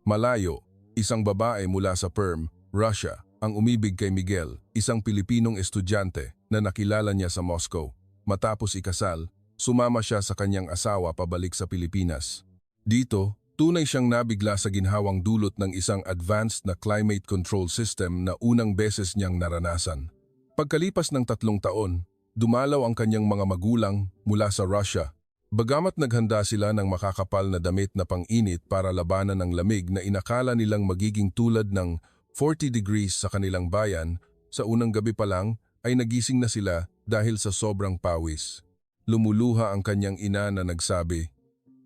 Malayo, isang babae mula sa Perm, Russia, ang umibig kay Miguel, isang Pilipinong estudyante na nakilala niya sa Moscow. Matapos ikasal, sumama siya sa kanyang asawa pabalik sa Pilipinas. Dito, tunay siyang nabigla sa ginhawang dulot ng isang advanced na climate control system na unang beses niyang naranasan. Pagkalipas ng 3 taon, dumalaw ang kanyang mga magulang mula sa Russia. Bagamat naghanda sila ng makakapal na damit na pang-init para labanan ang lamig na inakala nilang magiging tulad ng 40 degrees sa kanilang bayan, sa unang gabi pa lang ay nagising na sila dahil sa sobrang pawis. Lumuluha ang kanyang ina na nagsabi,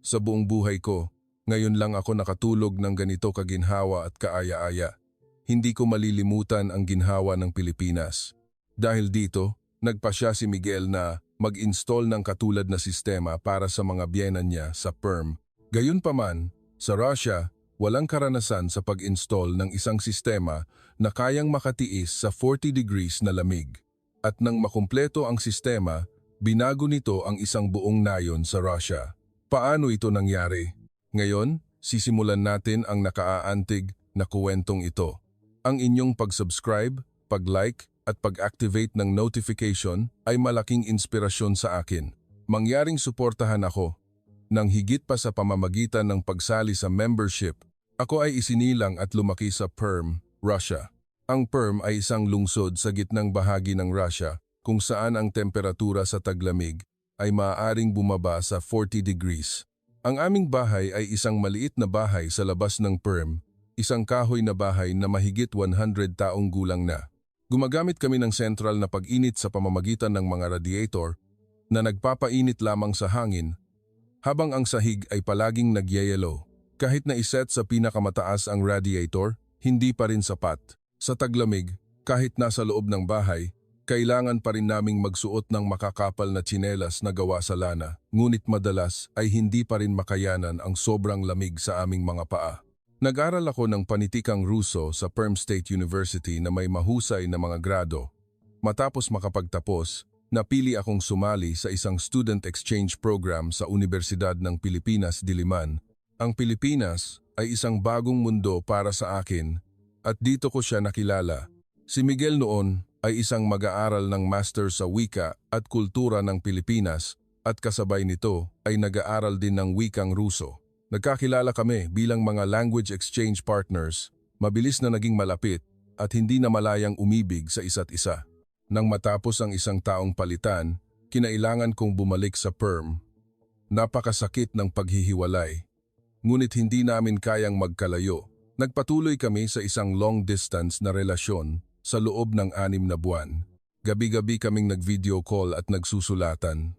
"Sa buong buhay ko, ngayon lang ako nakatulog ng ganito kaginhawa at kaaya-aya. Hindi ko malilimutan ang ginhawa ng Pilipinas." Dahil dito, nagpasya si Miguel na mag-install ng katulad na sistema para sa mga biyenan niya sa Perm. Gayunpaman, sa Russia, walang karanasan sa pag-install ng isang sistema na kayang makatiis sa 40 degrees na lamig. At nang makumpleto ang sistema, binago nito ang isang buong nayon sa Russia. Paano ito nangyari? Ngayon, sisimulan natin ang nakaaantig na kuwentong ito. Ang inyong pag-subscribe, pag-like, at pag-activate ng notification ay malaking inspirasyon sa akin. Mangyaring suportahan ako. Nang higit pa sa pamamagitan ng pagsali sa membership, ako ay isinilang at lumaki sa Perm, Russia. Ang Perm ay isang lungsod sa gitnang bahagi ng Russia kung saan ang temperatura sa taglamig ay maaaring bumaba sa 40 degrees. Ang aming bahay ay isang maliit na bahay sa labas ng Perm, isang kahoy na bahay na mahigit 100 taong gulang na. Gumagamit kami ng sentral na pag-init sa pamamagitan ng mga radiator na nagpapainit lamang sa hangin habang ang sahig ay palaging nagyayelo. Kahit na iset sa pinakamataas ang radiator, hindi pa rin sapat. Sa taglamig, kahit nasa loob ng bahay, kailangan pa rin naming magsuot ng makakapal na tsinelas na gawa sa lana, ngunit madalas ay hindi pa rin makayanan ang sobrang lamig sa aming mga paa. Nag-aral ako ng panitikang Ruso sa Perm State University na may mahusay na mga grado. Matapos makapagtapos, napili akong sumali sa isang student exchange program sa Universidad ng Pilipinas, Diliman. Ang Pilipinas ay isang bagong mundo para sa akin at dito ko siya nakilala. Si Miguel noon ay isang mag-aaral ng master sa wika at kultura ng Pilipinas at kasabay nito ay nag-aaral din ng wikang Ruso. Nagkakilala kami bilang mga language exchange partners, mabilis na naging malapit at hindi na malayang umibig sa isa't isa. Nang matapos ang isang taong palitan, kinailangan kong bumalik sa Perm. Napakasakit ng paghihiwalay. Ngunit hindi namin kayang magkalayo. Nagpatuloy kami sa isang long-distance na relasyon sa loob ng 6 na buwan. Gabi-gabi kaming nag-video call at nagsusulatan.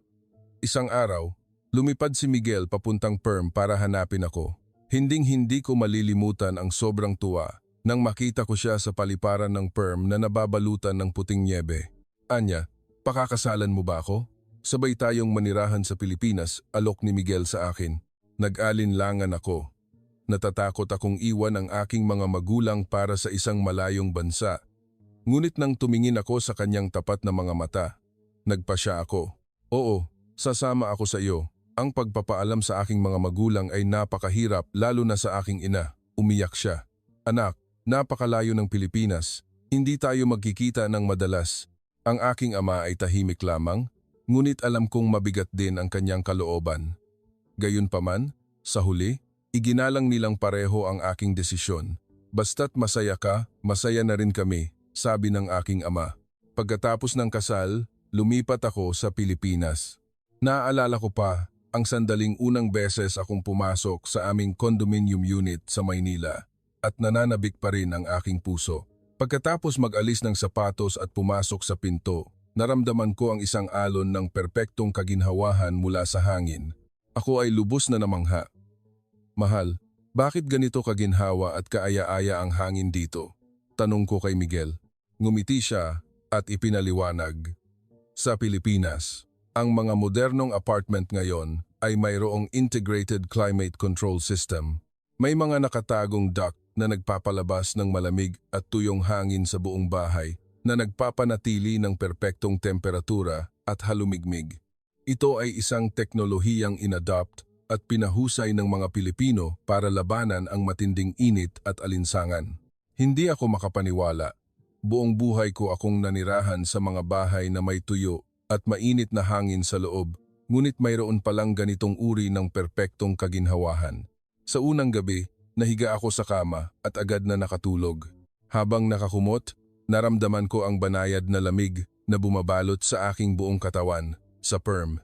Isang araw, lumipad si Miguel papuntang Perm para hanapin ako. Hinding-hindi ko malilimutan ang sobrang tuwa nang makita ko siya sa paliparan ng Perm na nababalutan ng puting nyebe. "Anya, pakakasalan mo ba ako? Sabay tayong manirahan sa Pilipinas," alok ni Miguel sa akin. Nag-alinlangan ako. Natatakot akong iwan ang aking mga magulang para sa isang malayong bansa. Ngunit nang tumingin ako sa kanyang tapat na mga mata, nagpasya ako. "Oo, sasama ako sa iyo." Ang pagpapaalam sa aking mga magulang ay napakahirap lalo na sa aking ina. Umiyak siya. "Anak, napakalayo ng Pilipinas. Hindi tayo magkikita ng madalas." Ang aking ama ay tahimik lamang, ngunit alam kong mabigat din ang kanyang kalooban. Gayunpaman, sa huli, iginalang nilang pareho ang aking desisyon. "Basta't masaya ka, masaya na rin kami," sabi ng aking ama. Pagkatapos ng kasal, lumipat ako sa Pilipinas. Naaalala ko pa ang sandaling unang beses akong pumasok sa aming condominium unit sa Maynila at nananabik pa rin ang aking puso. Pagkatapos mag-alis ng sapatos at pumasok sa pinto, naramdaman ko ang isang alon ng perpektong kaginhawahan mula sa hangin. Ako ay lubos na namangha. "Mahal, bakit ganito kaginhawa at kaaya-aya ang hangin dito?" tanong ko kay Miguel. Ngumiti siya at ipinaliwanag. Sa Pilipinas, ang mga modernong apartment ngayon ay mayroong integrated climate control system. May mga nakatagong duct na nagpapalabas ng malamig at tuyong hangin sa buong bahay na nagpapanatili ng perpektong temperatura at halumigmig. Ito ay isang teknolohiyang inadopt at pinahusay ng mga Pilipino para labanan ang matinding init at alinsangan. Hindi ako makapaniwala. Buong buhay ko akong nanirahan sa mga bahay na may tuyo at mainit na hangin sa loob, ngunit mayroon palang ganitong uri ng perpektong kaginhawahan. Sa unang gabi, nahiga ako sa kama at agad na nakatulog. Habang nakakumot, naramdaman ko ang banayad na lamig na bumabalot sa aking buong katawan, sa perm.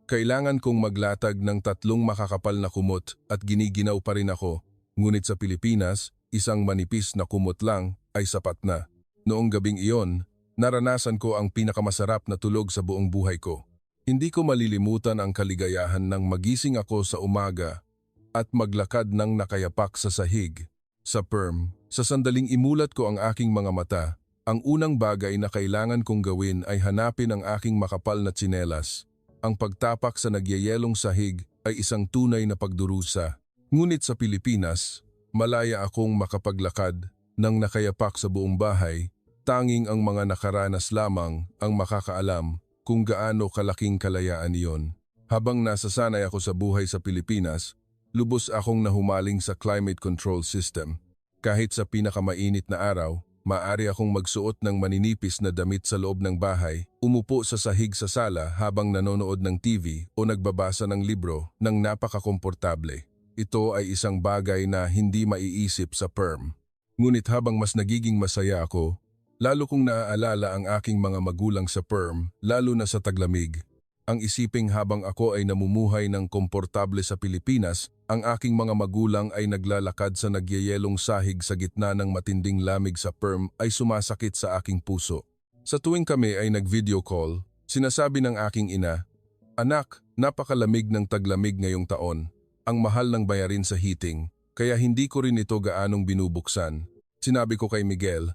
Kailangan kong maglatag ng 3 makakapal na kumot at giniginaw pa rin ako, ngunit sa Pilipinas, isang manipis na kumot lang ay sapat na. Noong gabing iyon, naranasan ko ang pinakamasarap na tulog sa buong buhay ko. Hindi ko malilimutan ang kaligayahan ng magising ako sa umaga at maglakad ng nakayapak sa sahig. Sa perm, sa sandaling imulat ko ang aking mga mata, ang unang bagay na kailangan kong gawin ay hanapin ang aking makapal na tsinelas. Ang pagtapak sa nagyayelong sahig ay isang tunay na pagdurusa. Ngunit sa Pilipinas, malaya akong makapaglakad ng nakayapak sa buong bahay, tanging ang mga nakaranas lamang ang makakaalam kung gaano kalaking kalayaan iyon. Habang nasasanay ako sa buhay sa Pilipinas, lubos akong nahumaling sa climate control system. Kahit sa pinakamainit na araw, maaari akong magsuot ng maninipis na damit sa loob ng bahay, umupo sa sahig sa sala habang nanonood ng TV o nagbabasa ng libro ng napakakomportable. Ito ay isang bagay na hindi maiisip sa perm. Ngunit habang mas nagiging masaya ako, lalo kong naaalala ang aking mga magulang sa perm, lalo na sa taglamig. Ang isiping habang ako ay namumuhay ng komportable sa Pilipinas, ang aking mga magulang ay naglalakad sa nagyayelong sahig sa gitna ng matinding lamig sa perm ay sumasakit sa aking puso. Sa tuwing kami ay nag-video call, sinasabi ng aking ina, "Anak, napakalamig ng taglamig ngayong taon. Ang mahal ng bayarin sa heating, kaya hindi ko rin ito gaanong binubuksan." Sinabi ko kay Miguel,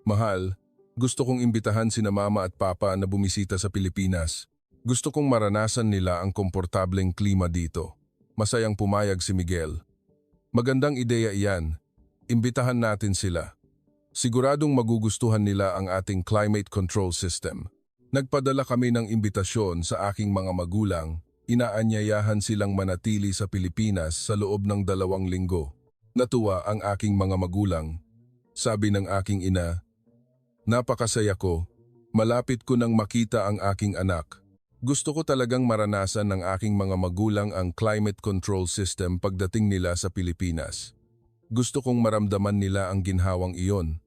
"Mahal, gusto kong imbitahan sina mama at papa na bumisita sa Pilipinas. Gusto kong maranasan nila ang komportableng klima dito." Masayang pumayag si Miguel. "Magandang ideya iyan. Imbitahan natin sila. Siguradong magugustuhan nila ang ating climate control system." Nagpadala kami ng imbitasyon sa aking mga magulang. Inaanyayahan silang manatili sa Pilipinas sa loob ng 2 linggo. Natuwa ang aking mga magulang. Sabi ng aking ina, "Napakasaya ko. Malapit ko nang makita ang aking anak. Gusto ko talagang maranasan ng aking mga magulang ang climate control system pagdating nila sa Pilipinas. Gusto kong maramdaman nila ang ginhawang iyon.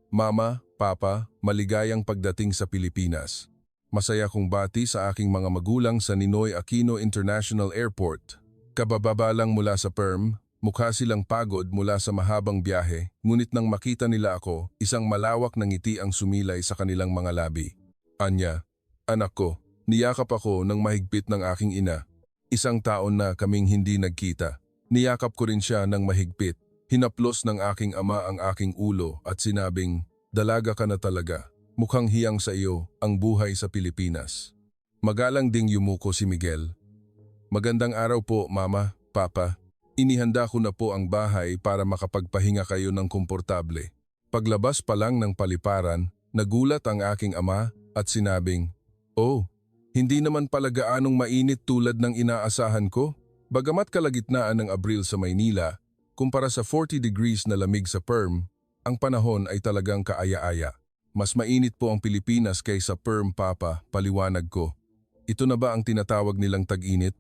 Mama, Papa, maligayang pagdating sa Pilipinas." Masaya kong bati sa aking mga magulang sa Ninoy Aquino International Airport. Kabababa lang mula sa perm, mukha silang pagod mula sa mahabang biyahe, ngunit nang makita nila ako, isang malawak na ngiti ang sumilay sa kanilang mga labi. "Anya, anak ko." Niyakap ako ng mahigpit ng aking ina. Isang taon na kaming hindi nagkita. Niyakap ko rin siya ng mahigpit. Hinaplos ng aking ama ang aking ulo at sinabing, "Dalaga ka na talaga. Mukhang hiyang sa iyo ang buhay sa Pilipinas." Magalang ding yumuko si Miguel. "Magandang araw po, Mama, Papa. Inihanda ko na po ang bahay para makapagpahinga kayo ng komportable." Paglabas pa lang ng paliparan, nagulat ang aking ama at sinabing, "Oh, hindi naman pala gaanong mainit tulad ng inaasahan ko." Bagamat kalagitnaan ng Abril sa Maynila, kumpara sa 40 degrees na lamig sa perm, ang panahon ay talagang kaaya-aya. "Mas mainit po ang Pilipinas kaysa perm, Papa," paliwanag ko. "Ito na ba ang tinatawag nilang tag-init?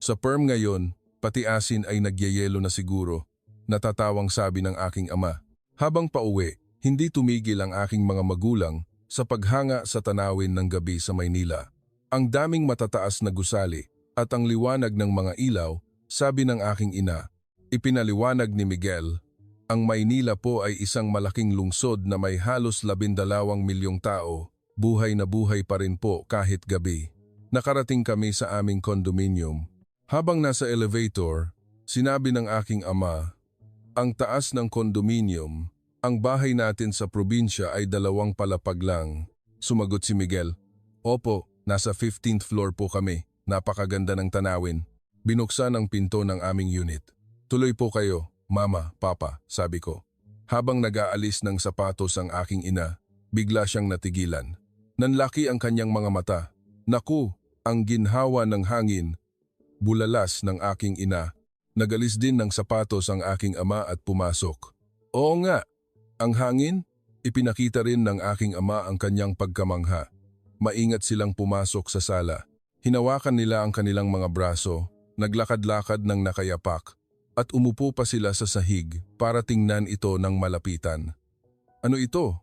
Sa perm ngayon, pati asin ay nagyayelo na siguro," natatawang sabi ng aking ama. Habang pauwi, hindi tumigil ang aking mga magulang sa paghanga sa tanawin ng gabi sa Maynila. Ang daming matataas na gusali at ang liwanag ng mga ilaw, sabi ng aking ina. Ipinaliwanag ni Miguel, ang Maynila po ay isang malaking lungsod na may halos 12 milyong tao, buhay na buhay pa rin po kahit gabi. Nakarating kami sa aming condominium. Habang nasa elevator, sinabi ng aking ama, "Ang taas ng condominium, ang bahay natin sa probinsya ay 2 palapag lang." Sumagot si Miguel, "Opo, nasa 15th floor po kami. Napakaganda ng tanawin." Binuksan ang pinto ng aming unit. "Tuloy po kayo, Mama, Papa," sabi ko. Habang nag-aalis ng sapatos ang aking ina, bigla siyang natigilan. Nanlaki ang kanyang mga mata. Naku, ang ginhawa ng hangin. Bulalas ng aking ina. Nagalis din ng sapatos ang aking ama at pumasok. Oo nga, ang hangin? Ipinakita rin ng aking ama ang kanyang pagkamangha. Maingat silang pumasok sa sala. Hinawakan nila ang kanilang mga braso, naglakad-lakad ng nakayapak, at umupo pa sila sa sahig para tingnan ito ng malapitan. Ano ito?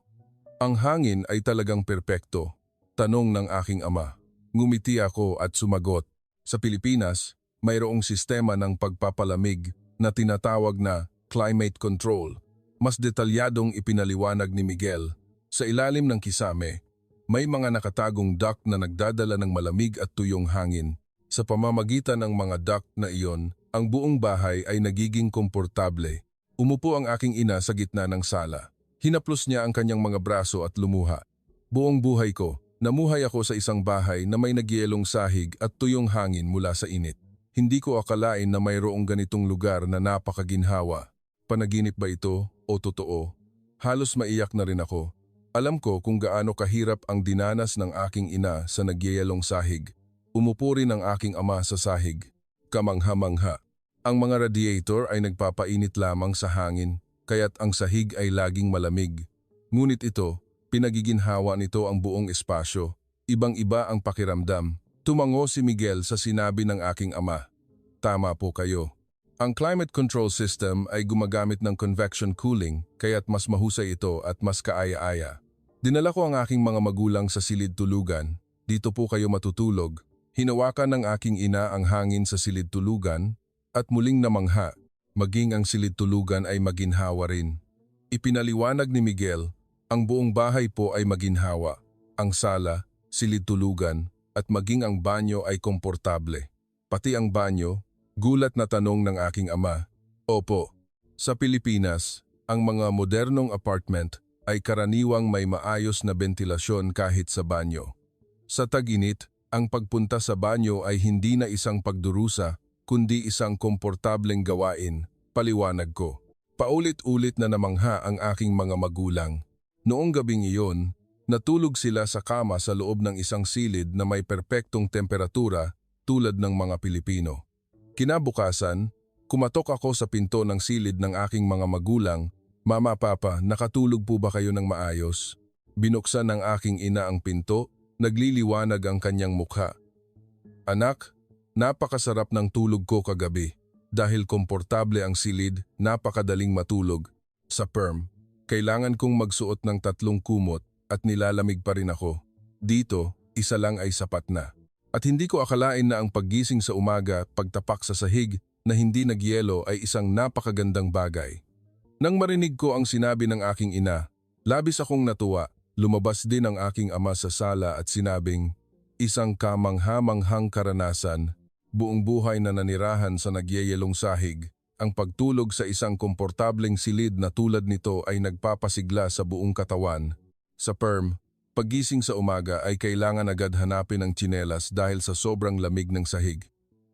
Ang hangin ay talagang perpekto, tanong ng aking ama. Ngumiti ako at sumagot. Sa Pilipinas, mayroong sistema ng pagpapalamig na tinatawag na climate control. Mas detalyadong ipinaliwanag ni Miguel. Sa ilalim ng kisame, may mga nakatagong duct na nagdadala ng malamig at tuyong hangin. Sa pamamagitan ng mga duct na iyon, ang buong bahay ay nagiging komportable. Umupo ang aking ina sa gitna ng sala. Hinaplos niya ang kanyang mga braso at lumuha. Buong buhay ko, namuhay ako sa isang bahay na may nagyelong sahig at tuyong hangin mula sa init. Hindi ko akalain na mayroong ganitong lugar na napakaginhawa. Panaginip ba ito o totoo? Halos maiyak na rin ako. Alam ko kung gaano kahirap ang dinanas ng aking ina sa nagyayalong sahig. Umupo rin ang aking ama sa sahig. Kamangha-mangha. Ang mga radiator ay nagpapainit lamang sa hangin, kaya't ang sahig ay laging malamig. Ngunit ito, pinagiginhawa nito ang buong espasyo. Ibang-iba ang pakiramdam. Tumango si Miguel sa sinabi ng aking ama. Tama po kayo. Ang climate control system ay gumagamit ng convection cooling, kaya't mas mahusay ito at mas kaaya-aya. Dinala ko ang aking mga magulang sa silid tulugan. Dito po kayo matutulog. Hinawakan ng aking ina ang hangin sa silid tulugan at muling namangha, maging ang silid tulugan ay maginhawa rin. Ipinaliwanag ni Miguel, ang buong bahay po ay maginhawa. Ang sala, silid tulugan at maging ang banyo ay komportable. Pati ang banyo. Gulat na tanong ng aking ama. Opo, sa Pilipinas, ang mga modernong apartment ay karaniwang may maayos na bentilasyon kahit sa banyo. Sa tag-init, ang pagpunta sa banyo ay hindi na isang pagdurusa, kundi isang komportableng gawain, paliwanag ko. Paulit-ulit na namangha ang aking mga magulang. Noong gabing iyon, natulog sila sa kama sa loob ng isang silid na may perpektong temperatura tulad ng mga Pilipino. Kinabukasan, kumatok ako sa pinto ng silid ng aking mga magulang. Mama, Papa, nakatulog po ba kayo ng maayos? Binuksan ng aking ina ang pinto, nagliliwanag ang kanyang mukha. Anak, napakasarap ng tulog ko kagabi. Dahil komportable ang silid, napakadaling matulog. Sa perm, kailangan kong magsuot ng 3 kumot at nilalamig pa rin ako. Dito, isa lang ay sapat na. At hindi ko akalain na ang paggising sa umaga, pagtapak sa sahig na hindi nagyelo ay isang napakagandang bagay. Nang marinig ko ang sinabi ng aking ina, labis akong natuwa. Lumabas din ang aking ama sa sala at sinabing, isang kamangha-manghang karanasan, buong buhay na nanirahan sa nagyayelong sahig. Ang pagtulog sa isang komportableng silid na tulad nito ay nagpapasigla sa buong katawan. Sa perm, paggising sa umaga ay kailangan agad hanapin ang tsinelas dahil sa sobrang lamig ng sahig.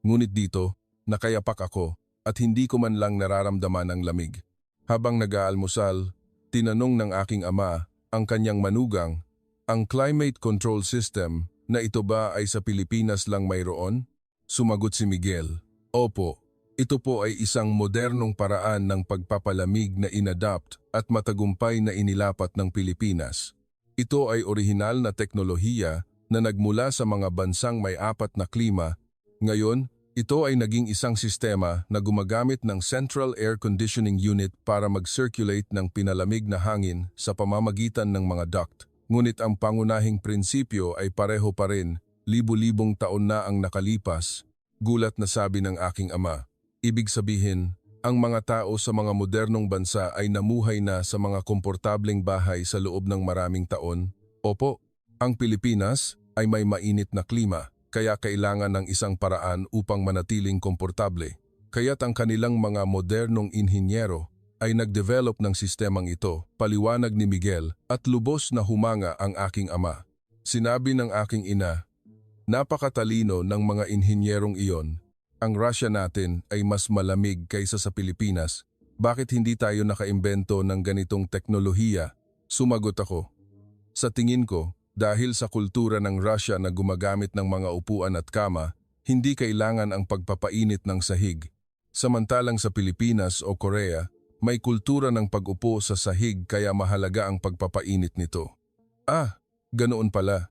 Ngunit dito, nakayapak ako at hindi ko man lang nararamdaman ang lamig. Habang nag-aalmusal, tinanong ng aking ama ang kanyang manugang, ang climate control system na ito ba ay sa Pilipinas lang mayroon? Sumagot si Miguel, opo, ito po ay isang modernong paraan ng pagpapalamig na inadapt at matagumpay na inilapat ng Pilipinas. Ito ay orihinal na teknolohiya na nagmula sa mga bansang may 4 na klima. Ngayon, ito ay naging isang sistema na gumagamit ng Central Air Conditioning Unit para mag-circulate ng pinalamig na hangin sa pamamagitan ng mga duct. Ngunit ang pangunahing prinsipyo ay pareho pa rin, libu-libong taon na ang nakalipas. Gulat na sabi ng aking ama. Ibig sabihin, ang mga tao sa mga modernong bansa ay namuhay na sa mga komportableng bahay sa loob ng maraming taon. Opo, ang Pilipinas ay may mainit na klima, kaya kailangan ng isang paraan upang manatiling komportable. Kaya't ang kanilang mga modernong inhinyero ay nag-develop ng sistemang ito, paliwanag ni Miguel, at lubos na humanga ang aking ama. Sinabi ng aking ina, napakatalino ng mga inhinyerong iyon. Ang Russia natin ay mas malamig kaysa sa Pilipinas. Bakit hindi tayo nakaimbento ng ganitong teknolohiya? Sumagot ako. Sa tingin ko, dahil sa kultura ng Russia na gumagamit ng mga upuan at kama, hindi kailangan ang pagpapainit ng sahig. Samantalang sa Pilipinas o Korea, may kultura ng pag-upo sa sahig kaya mahalaga ang pagpapainit nito. Ganoon pala.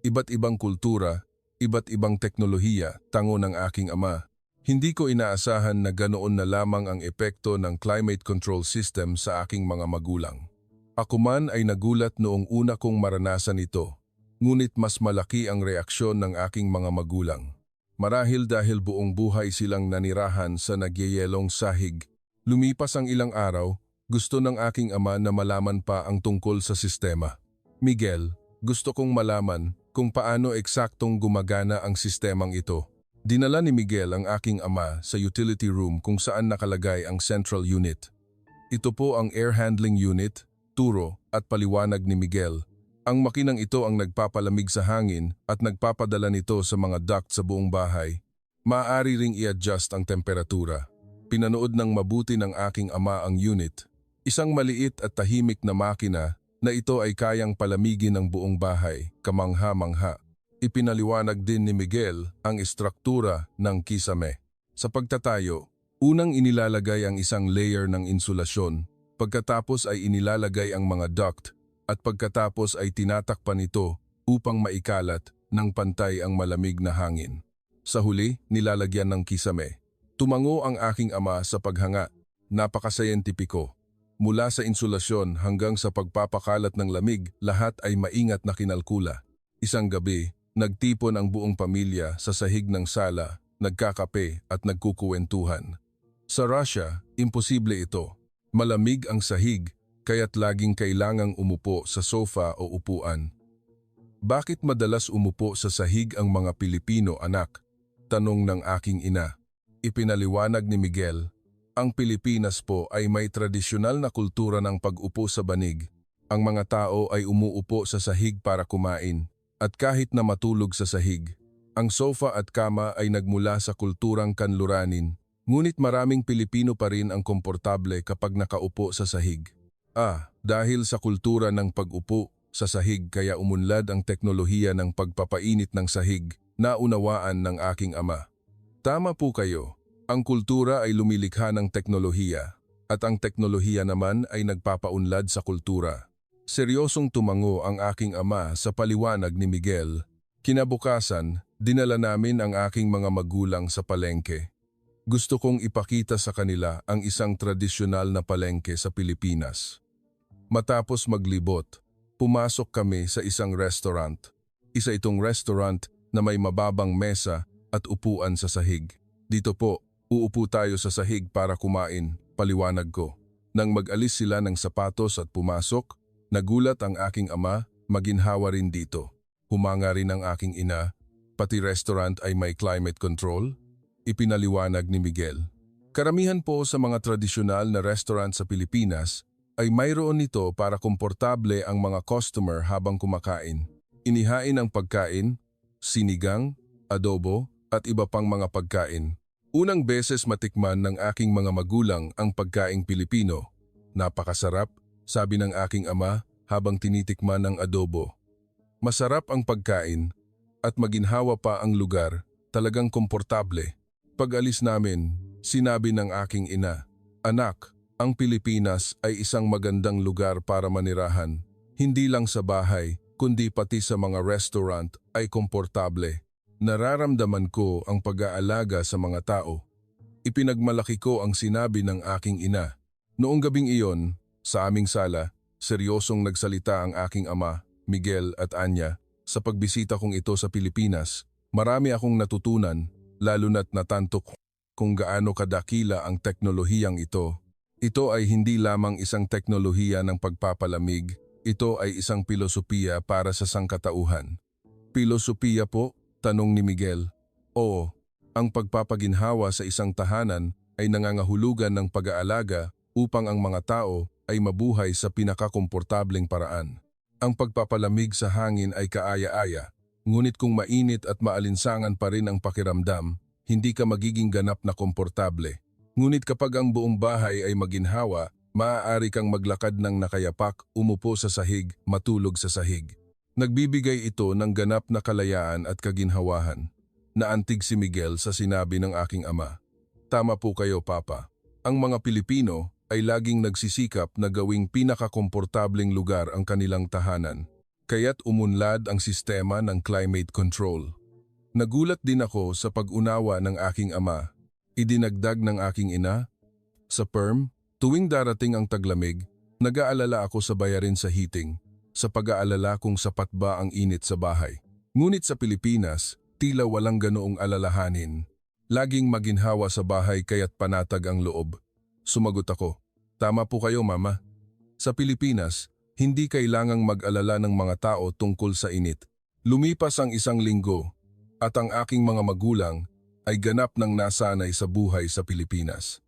Iba't ibang kultura, iba't ibang teknolohiya, tango ng aking ama. Hindi ko inaasahan na ganoon na lamang ang epekto ng climate control system sa aking mga magulang. Ako man ay nagulat noong una kong maranasan ito, ngunit mas malaki ang reaksyon ng aking mga magulang. Marahil dahil buong buhay silang nanirahan sa nagyayelong sahig. Lumipas ang ilang araw, gusto ng aking ama na malaman pa ang tungkol sa sistema. Miguel, gusto kong malaman kung paano eksaktong gumagana ang sistemang ito. Dinala ni Miguel ang aking ama sa utility room kung saan nakalagay ang central unit. Ito po ang air handling unit, turo at paliwanag ni Miguel. Ang makinang ito ang nagpapalamig sa hangin at nagpapadala nito sa mga duct sa buong bahay. Maaari ring i-adjust ang temperatura. Pinanood ng mabuti ng aking ama ang unit. Isang maliit at tahimik na makina na ito ay kayang palamigin ang buong bahay, kamangha-mangha. Ipinaliwanag din ni Miguel ang istruktura ng kisame. Sa pagtatayo, unang inilalagay ang isang layer ng insulasyon, pagkatapos ay inilalagay ang mga duct, at pagkatapos ay tinatakpan ito upang maikalat ng pantay ang malamig na hangin. Sa huli, nilalagyan ng kisame. Tumango ang aking ama sa paghanga, napakasayentipiko. Mula sa insulasyon hanggang sa pagpapakalat ng lamig, lahat ay maingat na kinalkula. Isang gabi, nagtipon ang buong pamilya sa sahig ng sala, nagkakape at nagkukuwentuhan. Sa Russia, imposible ito. Malamig ang sahig, kaya't laging kailangang umupo sa sofa o upuan. Bakit madalas umupo sa sahig ang mga Pilipino, anak? Tanong ng aking ina. Ipinaliwanag ni Miguel, ang Pilipinas po ay may tradisyonal na kultura ng pag-upo sa banig. Ang mga tao ay umuupo sa sahig para kumain. At kahit na matulog sa sahig, ang sofa at kama ay nagmula sa kulturang kanluranin, ngunit maraming Pilipino pa rin ang komportable kapag nakaupo sa sahig. Dahil sa kultura ng pag-upo sa sahig kaya umunlad ang teknolohiya ng pagpapainit ng sahig, naunawaan ng aking ama. Tama po kayo, ang kultura ay lumilikha ng teknolohiya, at ang teknolohiya naman ay nagpapaunlad sa kultura. Seryosong tumango ang aking ama sa paliwanag ni Miguel. Kinabukasan, dinala namin ang aking mga magulang sa palengke. Gusto kong ipakita sa kanila ang isang tradisyonal na palengke sa Pilipinas. Matapos maglibot, pumasok kami sa isang restaurant. Isa itong restaurant na may mababang mesa at upuan sa sahig. Dito po, uupo tayo sa sahig para kumain, paliwanag ko. Nang mag-alis sila ng sapatos at pumasok, nagulat ang aking ama, maginhawa rin dito. Humanga rin ang aking ina, pati restaurant ay may climate control? Ipinaliwanag ni Miguel. Karamihan po sa mga tradisyonal na restaurant sa Pilipinas ay mayroon nito para komportable ang mga customer habang kumakain. Inihain ang pagkain, sinigang, adobo at iba pang mga pagkain. Unang beses matikman ng aking mga magulang ang pagkaing Pilipino. Napakasarap, sabi ng aking ama habang tinitikman ang adobo. Masarap ang pagkain at maginhawa pa ang lugar, talagang komportable. Pag-alis namin, sinabi ng aking ina, "Anak, ang Pilipinas ay isang magandang lugar para manirahan. Hindi lang sa bahay, kundi pati sa mga restaurant ay komportable. Nararamdaman ko ang pag-aalaga sa mga tao." Ipinagmalaki ko ang sinabi ng aking ina. Noong gabing iyon, sa aming sala, seryosong nagsalita ang aking ama, Miguel at Anya. Sa pagbisita kong ito sa Pilipinas, marami akong natutunan, lalo na't natantok kung gaano kadakila ang teknolohiyang ito. Ito ay hindi lamang isang teknolohiya ng pagpapalamig, ito ay isang pilosopiya para sa sangkatauhan. Pilosopiya po? Tanong ni Miguel. Oo, ang pagpapaginhawa sa isang tahanan ay nangangahulugan ng pag-aalaga upang ang mga tao ay mabuhay sa pinakakomportableng paraan. Ang pagpapalamig sa hangin ay kaaya-aya, ngunit kung mainit at maalinsangan pa rin ang pakiramdam, hindi ka magiging ganap na komportable. Ngunit kapag ang buong bahay ay maginhawa, maaari kang maglakad ng nakayapak, umupo sa sahig, matulog sa sahig. Nagbibigay ito ng ganap na kalayaan at kaginhawahan. Naantig si Miguel sa sinabi ng aking ama. Tama po kayo, Papa. Ang mga Pilipino ay laging nagsisikap na gawing pinakakomportableng lugar ang kanilang tahanan. Kaya't umunlad ang sistema ng climate control. Nagulat din ako sa pag-unawa ng aking ama. Idinagdag ng aking ina, sa PERM, tuwing darating ang taglamig, nag-aalala ako sa bayarin sa heating, sa pag-aalala kung sapat ba ang init sa bahay. Ngunit sa Pilipinas, tila walang ganoong alalahanin. Laging maginhawa sa bahay kaya't panatag ang loob. Sumagot ako, tama po kayo, Mama. Sa Pilipinas, hindi kailangang mag-alala ng mga tao tungkol sa init. Lumipas ang 1 linggo at ang aking mga magulang ay ganap ng nasanay sa buhay sa Pilipinas.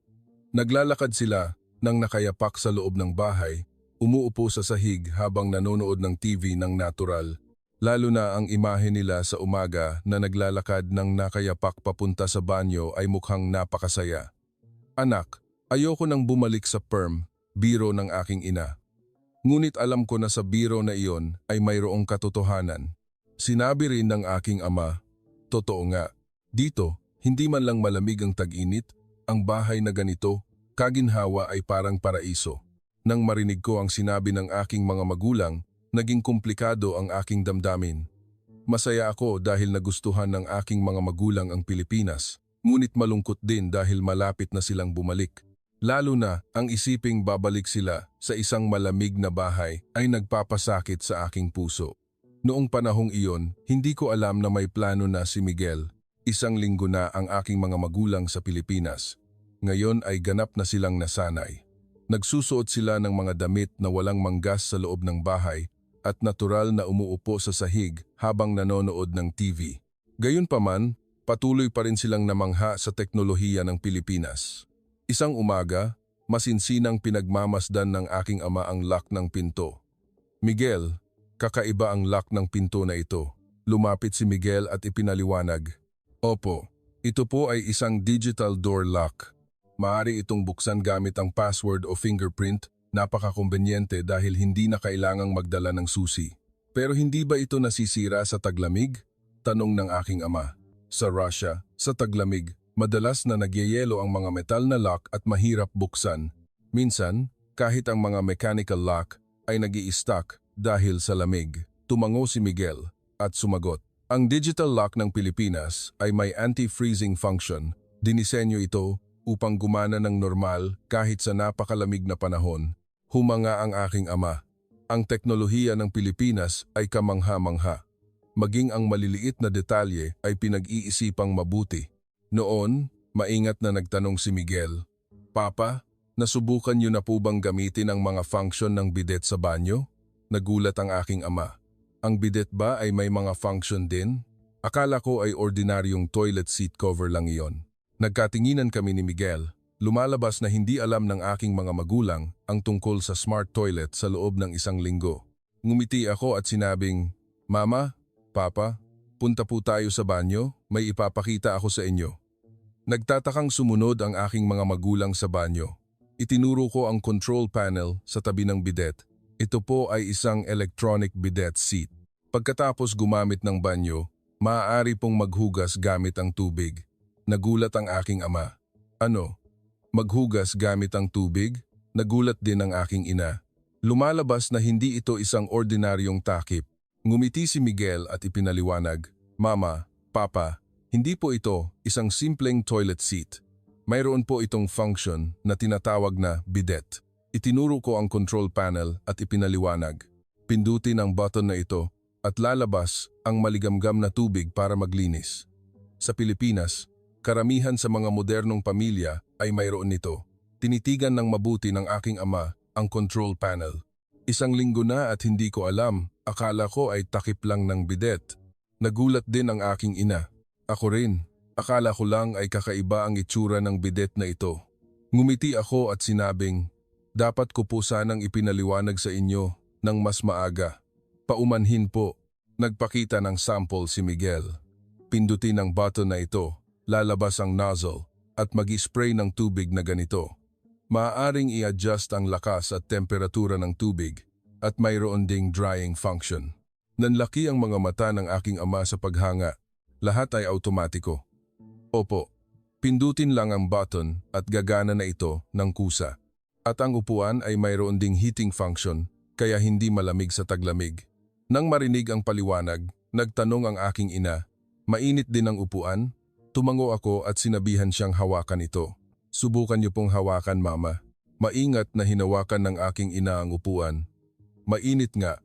Naglalakad sila nang nakayapak sa loob ng bahay, umuupo sa sahig habang nanonood ng TV ng natural, lalo na ang imahe nila sa umaga na naglalakad ng nakayapak papunta sa banyo ay mukhang napakasaya. Anak, ayoko nang bumalik sa PERM, biro ng aking ina. Ngunit alam ko na sa biro na iyon ay mayroong katotohanan. Sinabi rin ng aking ama, totoo nga, dito, hindi man lang malamig ang tag-init, ang bahay na ganito, kaginhawa ay parang paraiso. Nang marinig ko ang sinabi ng aking mga magulang, naging komplikado ang aking damdamin. Masaya ako dahil nagustuhan ng aking mga magulang ang Pilipinas, ngunit malungkot din dahil malapit na silang bumalik. Lalo na ang isiping babalik sila sa isang malamig na bahay ay nagpapasakit sa aking puso. Noong panahong iyon, hindi ko alam na may plano na si Miguel. 1 linggo na ang aking mga magulang sa Pilipinas. Ngayon ay ganap na silang nasanay. Nagsusuot sila ng mga damit na walang manggas sa loob ng bahay at natural na umuupo sa sahig habang nanonood ng TV. Gayunpaman, patuloy pa rin silang namangha sa teknolohiya ng Pilipinas. Isang umaga, masinsinang pinagmamasdan ng aking ama ang lock ng pinto. Miguel, kakaiba ang lock ng pinto na ito. Lumapit si Miguel at ipinaliwanag. Opo, ito po ay isang digital door lock. Maaari itong buksan gamit ang password o fingerprint, napakakombenyente dahil hindi na kailangang magdala ng susi. Pero hindi ba ito nasisira sa taglamig? Tanong ng aking ama. Sa Russia, sa taglamig, madalas na nagyayelo ang mga metal na lock at mahirap buksan. Minsan, kahit ang mga mechanical lock ay nag-i-stuck dahil sa lamig. Tumango si Miguel at sumagot. Ang digital lock ng Pilipinas ay may anti-freezing function. Dinisenyo ito upang gumana ng normal kahit sa napakalamig na panahon. Humanga ang aking ama. Ang teknolohiya ng Pilipinas ay kamangha-mangha. Maging ang maliliit na detalye ay pinag-iisipang mabuti. Noon, maingat na nagtanong si Miguel, Papa, nasubukan niyo na po bang gamitin ang mga function ng bidet sa banyo? Nagulat ang aking ama. Ang bidet ba ay may mga function din? Akala ko ay ordinaryong toilet seat cover lang iyon. Nagkatinginan kami ni Miguel. Lumalabas na hindi alam ng aking mga magulang ang tungkol sa smart toilet sa loob ng 1 linggo. Ngumiti ako at sinabing, Mama, Papa, punta po tayo sa banyo, may ipapakita ako sa inyo. Nagtatakang sumunod ang aking mga magulang sa banyo. Itinuro ko ang control panel sa tabi ng bidet. Ito po ay isang electronic bidet seat. Pagkatapos gumamit ng banyo, maaari pong maghugas gamit ang tubig. Nagulat ang aking ama. Ano? Maghugas gamit ang tubig? Nagulat din ang aking ina. Lumalabas na hindi ito isang ordinaryong takip. Ngumiti si Miguel at ipinaliwanag, Mama, Papa, hindi po ito isang simpleng toilet seat. Mayroon po itong function na tinatawag na bidet. Itinuro ko ang control panel at ipinaliwanag. Pindutin ang button na ito at lalabas ang maligamgam na tubig para maglinis. Sa Pilipinas, karamihan sa mga modernong pamilya ay mayroon nito. Tinitigan ng mabuti ng aking ama ang control panel. 1 linggo na at hindi ko alam, akala ko ay takip lang ng bidet. Nagulat din ang aking ina. Ako rin, akala ko lang ay kakaiba ang itsura ng bidet na ito. Ngumiti ako at sinabing, dapat ko po sanang ipinaliwanag sa inyo ng mas maaga. Paumanhin po, nagpakita ng sample si Miguel. Pindutin ang button na ito, lalabas ang nozzle at mag-spray ng tubig na ganito. Maaaring i-adjust ang lakas at temperatura ng tubig at mayroon ding drying function. Nanlaki ang mga mata ng aking ama sa paghanga. Lahat ay automatiko. Opo, pindutin lang ang button at gagana na ito ng kusa. At ang upuan ay mayroon ding heating function, kaya hindi malamig sa taglamig. Nang marinig ang paliwanag, nagtanong ang aking ina, "Mainit din ang upuan?" Tumango ako at sinabihan siyang hawakan ito. "Subukan niyo pong hawakan, Mama." Maingat na hinawakan ng aking ina ang upuan. Mainit nga,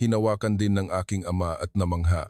hinawakan din ng aking ama at namangha.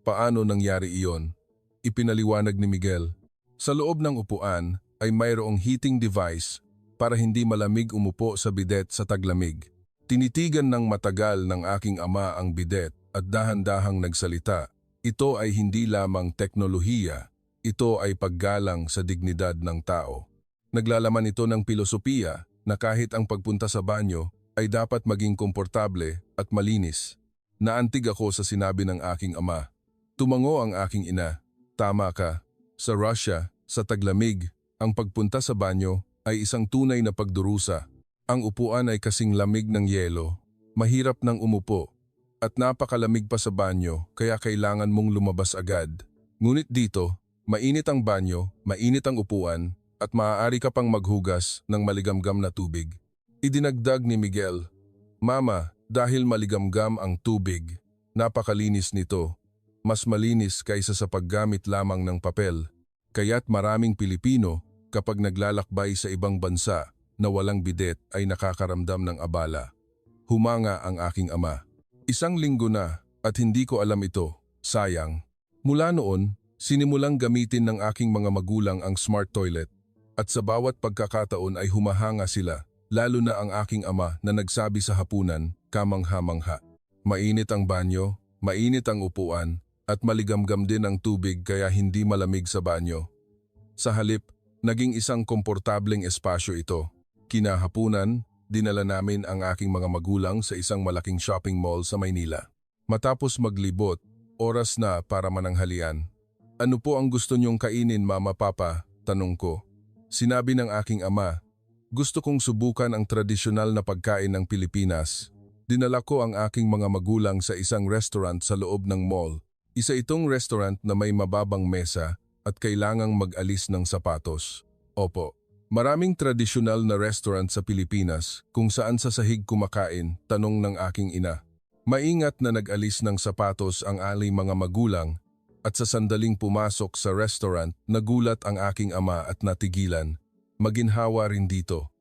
Paano nangyari iyon? Ipinaliwanag ni Miguel. Sa loob ng upuan ay mayroong heating device para hindi malamig umupo sa bidet sa taglamig. Tinitigan ng matagal ng aking ama ang bidet at dahan-dahang nagsalita. Ito ay hindi lamang teknolohiya, ito ay paggalang sa dignidad ng tao. Naglalaman ito ng pilosopiya na kahit ang pagpunta sa banyo ay dapat maging komportable at malinis. Naantig ako sa sinabi ng aking ama. Tumango ang aking ina. Tama ka. Sa Russia, sa taglamig, ang pagpunta sa banyo ay isang tunay na pagdurusa. Ang upuan ay kasing lamig ng yelo, mahirap nang umupo, at napakalamig pa sa banyo kaya kailangan mong lumabas agad. Ngunit dito, mainit ang banyo, mainit ang upuan, at maaari ka pang maghugas ng maligamgam na tubig. Idinagdag ni Miguel, "Mama, dahil maligamgam ang tubig, napakalinis nito. Mas malinis kaysa sa paggamit lamang ng papel. Kaya't maraming Pilipino kapag naglalakbay sa ibang bansa na walang bidet ay nakakaramdam ng abala." Humanga ang aking ama. "Isang linggo na at hindi ko alam ito. Sayang." Mula noon, sinimulang gamitin ng aking mga magulang ang smart toilet at sa bawat pagkakataon ay humahanga sila, lalo na ang aking ama na nagsabi sa hapunan, kamangha-mangha. Mainit ang banyo, mainit ang upuan, at maligamgam din ang tubig kaya hindi malamig sa banyo. Sa halip, naging isang komportableng espasyo ito. Kinahapunan, dinala namin ang aking mga magulang sa isang malaking shopping mall sa Maynila. Matapos maglibot, oras na para mananghalian. "Ano po ang gusto niyong kainin, Mama, Papa?" tanong ko. Sinabi ng aking ama, "Gusto kong subukan ang tradisyonal na pagkain ng Pilipinas." Dinala ko ang aking mga magulang sa isang restaurant sa loob ng mall. Isa itong restaurant na may mababang mesa at kailangang mag-alis ng sapatos. Opo, maraming tradisyonal na restaurant sa Pilipinas kung saan sa sahig kumakain, tanong ng aking ina. Maingat na nag-alis ng sapatos ang mga magulang at sa sandaling pumasok sa restaurant, nagulat ang aking ama at natigilan. Maginhawa rin dito.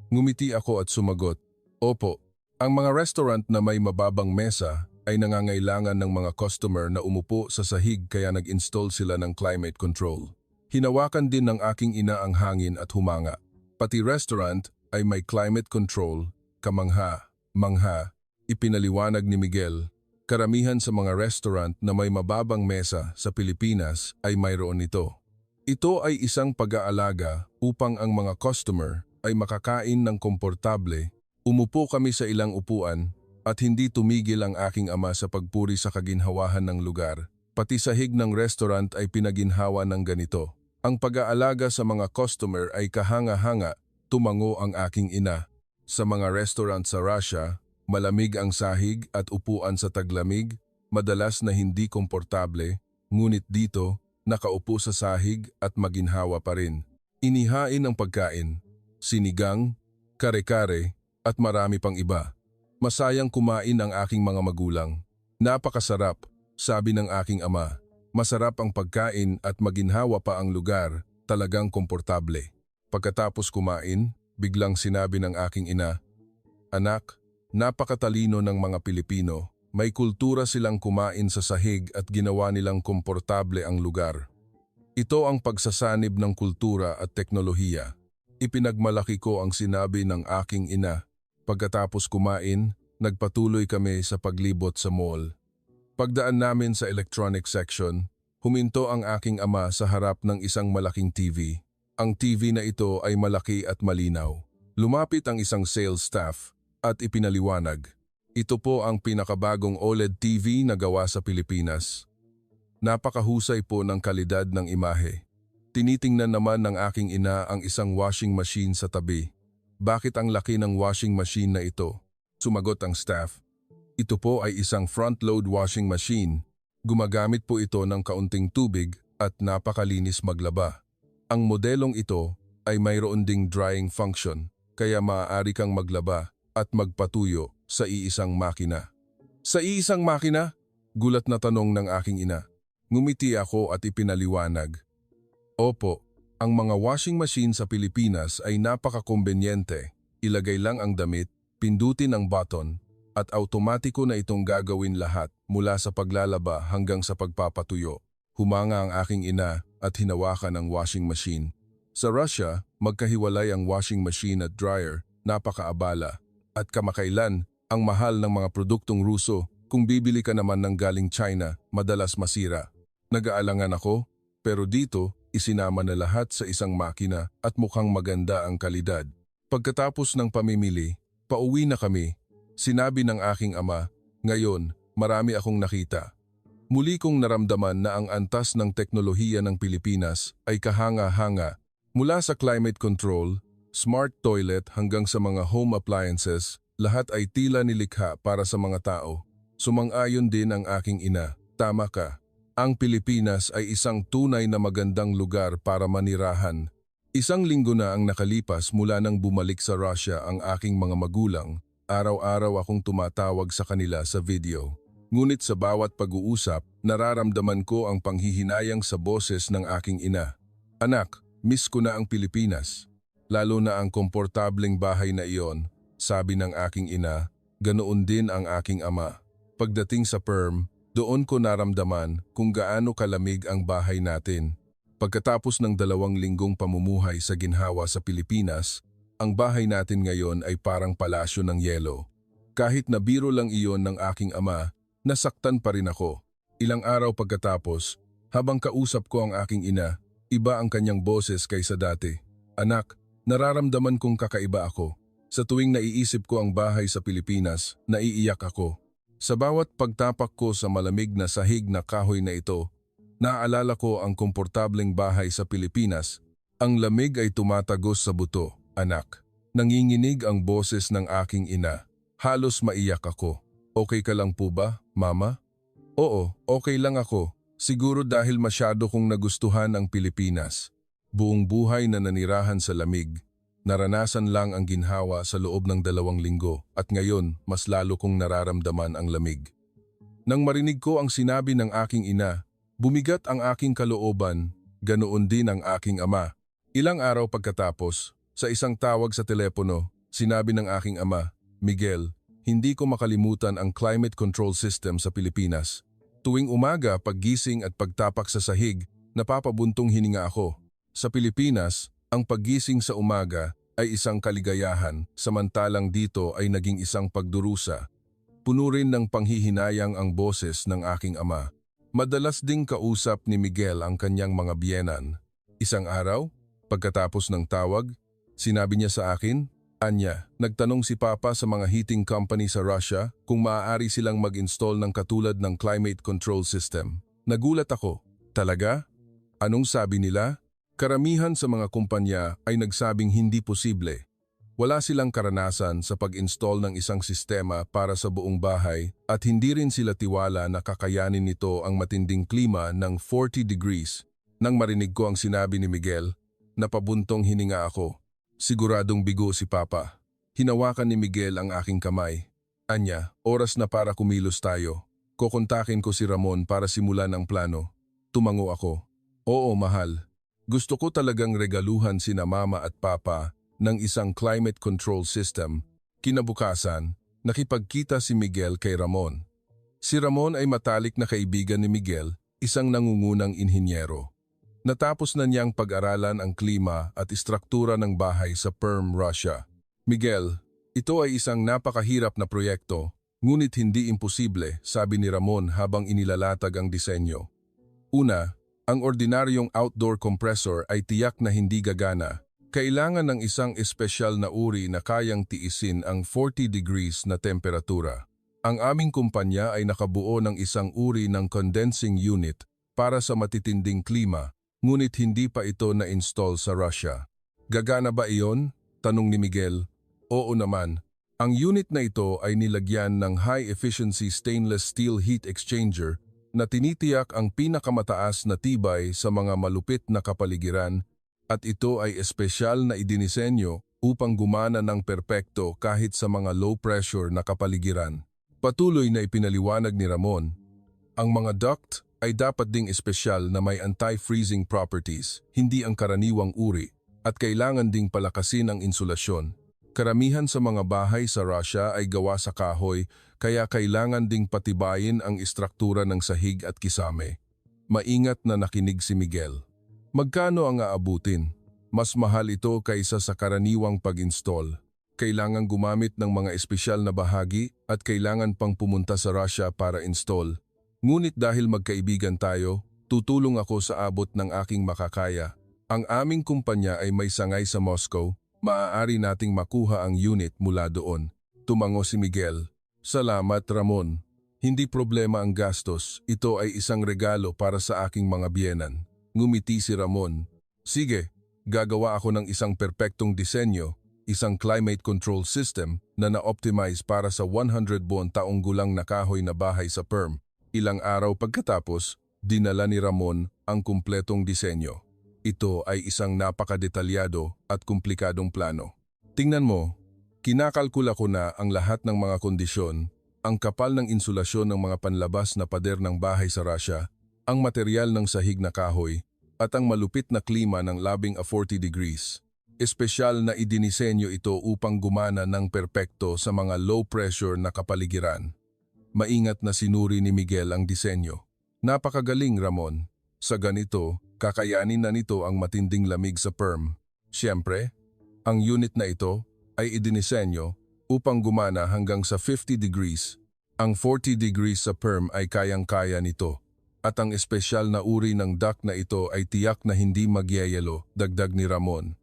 Ngumiti ako at sumagot, "Opo, ang mga restaurant na may mababang mesa ay nangangailangan ng mga customer na umupo sa sahig kaya nag-install sila ng climate control." Hinawakan din ng aking ina ang hangin at humanga. Pati restaurant ay may climate control, kamangha, mangha. Ipinaliwanag ni Miguel, karamihan sa mga restaurant na may mababang mesa sa Pilipinas ay mayroon nito. Ito ay isang pag-aalaga upang ang mga customer ay makakain ng komportable. Umupo kami sa ilang upuan at hindi tumigil ang aking ama sa pagpuri sa kaginhawahan ng lugar. Pati sahig ng restaurant ay pinaginhawa ng ganito. Ang pag-aalaga sa mga customer ay kahanga-hanga, tumango ang aking ina. Sa mga restaurant sa Russia, malamig ang sahig at upuan sa taglamig, madalas na hindi komportable, ngunit dito, nakaupo sa sahig at maginhawa pa rin. Inihain ang pagkain, sinigang, kare-kare, at marami pang iba. Masayang kumain ang aking mga magulang. "Napakasarap," sabi ng aking ama. Masarap ang pagkain at maginhawa pa ang lugar, talagang komportable. Pagkatapos kumain, biglang sinabi ng aking ina, "Anak, napakatalino ng mga Pilipino. May kultura silang kumain sa sahig at ginawa nilang komportable ang lugar. Ito ang pagsasanib ng kultura at teknolohiya." Ipinagmalaki ko ang sinabi ng aking ina. Pagkatapos kumain, nagpatuloy kami sa paglibot sa mall. Pagdaan namin sa electronic section, huminto ang aking ama sa harap ng isang malaking TV. Ang TV na ito ay malaki at malinaw. Lumapit ang isang sales staff at ipinaliwanag, "Ito po ang pinakabagong OLED TV na gawa sa Pilipinas." Napakahusay po ng kalidad ng imahe. Tinitingnan naman ng aking ina ang isang washing machine sa tabi. "Bakit ang laki ng washing machine na ito?" Sumagot ang staff. "Ito po ay isang front-load washing machine. Gumagamit po ito ng kaunting tubig at napakalinis maglaba. Ang modelong ito ay mayroon ding drying function, kaya maaari kang maglaba at magpatuyo sa iisang makina. Sa iisang makina? Gulat na tanong ng aking ina. Ngumiti ako at ipinaliwanag. Opo, ang mga washing machine sa Pilipinas ay napakakombenyente. Ilagay lang ang damit, pindutin ang button, at automatiko na itong gagawin lahat mula sa paglalaba hanggang sa pagpapatuyo. Humanga ang aking ina at hinawakan ang washing machine. Sa Russia, magkahiwalay ang washing machine at dryer, napakaabala. At kamakailan, ang mahal ng mga produktong Ruso, kung bibili ka naman ng galing China, madalas masira. Nag-aalangan ako, pero dito, isinama na lahat sa isang makina at mukhang maganda ang kalidad. Pagkatapos ng pamimili, pauwi na kami. Sinabi ng aking ama, ngayon, marami akong nakita. Muli kong naramdaman na ang antas ng teknolohiya ng Pilipinas ay kahanga-hanga. Mula sa climate control, smart toilet hanggang sa mga home appliances, lahat ay tila nilikha para sa mga tao. Sumang-ayon din ang aking ina, tama ka. Ang Pilipinas ay isang tunay na magandang lugar para manirahan. Isang linggo na ang nakalipas mula nang bumalik sa Russia ang aking mga magulang. Araw-araw akong tumatawag sa kanila sa video. Ngunit sa bawat pag-uusap, nararamdaman ko ang panghihinayang sa boses ng aking ina. Anak, miss ko na ang Pilipinas. Lalo na ang komportableng bahay na iyon, sabi ng aking ina, ganoon din ang aking ama. Pagdating sa Perm, doon ko naramdaman kung gaano kalamig ang bahay natin. Pagkatapos ng 2 linggong pamumuhay sa ginhawa sa Pilipinas, ang bahay natin ngayon ay parang palasyo ng yelo. Kahit na biro lang iyon ng aking ama, nasaktan pa rin ako. Ilang araw pagkatapos, habang kausap ko ang aking ina, iba ang kanyang boses kaysa dati. Anak, nararamdaman kong kakaiba ako. Sa tuwing naiisip ko ang bahay sa Pilipinas, naiiyak ako. Sa bawat pagtapak ko sa malamig na sahig na kahoy na ito, naaalala ko ang komportableng bahay sa Pilipinas. Ang lamig ay tumatagos sa buto. Anak, nanginginig ang boses ng aking ina. Halos maiyak ako. Okay ka lang po ba, Mama? Oo, okay lang ako. Siguro dahil masyado kong nagustuhan ang Pilipinas. Buong buhay na nanirahan sa lamig. Naranasan lang ang ginhawa sa loob ng 2 linggo at ngayon mas lalo kong nararamdaman ang lamig. Nang marinig ko ang sinabi ng aking ina, bumigat ang aking kalooban, ganoon din ang aking ama. Ilang araw pagkatapos, sa isang tawag sa telepono, sinabi ng aking ama, Miguel, hindi ko makalimutan ang climate control system sa Pilipinas. Tuwing umaga, paggising at pagtapak sa sahig, napapabuntong hininga ako. Sa Pilipinas, ang paggising sa umaga ay isang kaligayahan, samantalang dito ay naging isang pagdurusa. Puno rin ng panghihinayang ang boses ng aking ama. Madalas ding kausap ni Miguel ang kanyang mga biyenan. Isang araw, pagkatapos ng tawag, sinabi niya sa akin, Anya, nagtanong si Papa sa mga heating company sa Russia kung maaari silang mag-install ng katulad ng climate control system. Nagulat ako. Talaga? Anong sabi nila? Karamihan sa mga kumpanya ay nagsabing hindi posible. Wala silang karanasan sa pag-install ng isang sistema para sa buong bahay at hindi rin sila tiwala na kakayanin nito ang matinding klima ng 40 degrees. Nang marinig ko ang sinabi ni Miguel, napabuntong hininga ako. Siguradong bigo si Papa. Hinawakan ni Miguel ang aking kamay. Anya, oras na para kumilos tayo. Kukontakin ko si Ramon para simulan ang plano. Tumango ako. Oo, mahal. Gusto ko talagang regaluhan sina Mama at Papa ng isang climate control system. Kinabukasan, nakipagkita si Miguel kay Ramon. Si Ramon ay matalik na kaibigan ni Miguel, isang nangungunang inhinyero. Natapos na niyang pag-aralan ang klima at istruktura ng bahay sa Perm, Russia. Miguel, ito ay isang napakahirap na proyekto, ngunit hindi imposible, sabi ni Ramon habang inilalatag ang disenyo. Una, ang ordinaryong outdoor compressor ay tiyak na hindi gagana. Kailangan ng isang espesyal na uri na kayang tiisin ang 40 degrees na temperatura. Ang aming kumpanya ay nakabuo ng isang uri ng condensing unit para sa matitinding klima, ngunit hindi pa ito na-install sa Russia. Gagana ba iyon? Tanong ni Miguel. Oo naman. Ang unit na ito ay nilagyan ng high-efficiency stainless steel heat exchanger na tinitiyak ang pinakamataas na tibay sa mga malupit na kapaligiran at ito ay espesyal na idinisenyo upang gumana ng perpekto kahit sa mga low-pressure na kapaligiran. Patuloy na ipinaliwanag ni Ramon, ang mga duct ay dapat ding espesyal na may anti-freezing properties, hindi ang karaniwang uri, at kailangan ding palakasin ang insulasyon. Karamihan sa mga bahay sa Russia ay gawa sa kahoy, kaya kailangan ding patibayin ang istruktura ng sahig at kisame. Maingat na nakinig si Miguel. Magkano ang aabutin? Mas mahal ito kaysa sa karaniwang pag-install. Kailangan gumamit ng mga espesyal na bahagi at kailangan pang pumunta sa Russia para install. Ngunit dahil magkaibigan tayo, tutulong ako sa abot ng aking makakaya. Ang aming kumpanya ay may sangay sa Moscow, maaari nating makuha ang unit mula doon. Tumango si Miguel. Salamat Ramon. Hindi problema ang gastos, ito ay isang regalo para sa aking mga biyenan. Ngumiti si Ramon. Sige, gagawa ako ng isang perpektong disenyo, isang climate control system na na-optimize para sa 100 buong taong gulang na kahoy na bahay sa Perm. Ilang araw pagkatapos, dinala ni Ramon ang kumpletong disenyo. Ito ay isang napakadetalyado at komplikadong plano. Tingnan mo, kinakalkula ko na ang lahat ng mga kondisyon, ang kapal ng insulasyon ng mga panlabas na pader ng bahay sa Russia, ang material ng sahig na kahoy, at ang malupit na klima ng labing 40 degrees. Espesyal na idinisenyo ito upang gumana ng perpekto sa mga low-pressure na kapaligiran. Maingat na sinuri ni Miguel ang disenyo. Napakagaling Ramon. Sa ganito, kakayanin na nito ang matinding lamig sa Perm. Siyempre, ang unit na ito ay idinisenyo upang gumana hanggang sa 50 degrees. Ang 40 degrees sa Perm ay kayang-kaya nito. At ang espesyal na uri ng duct na ito ay tiyak na hindi magyayelo, dagdag ni Ramon.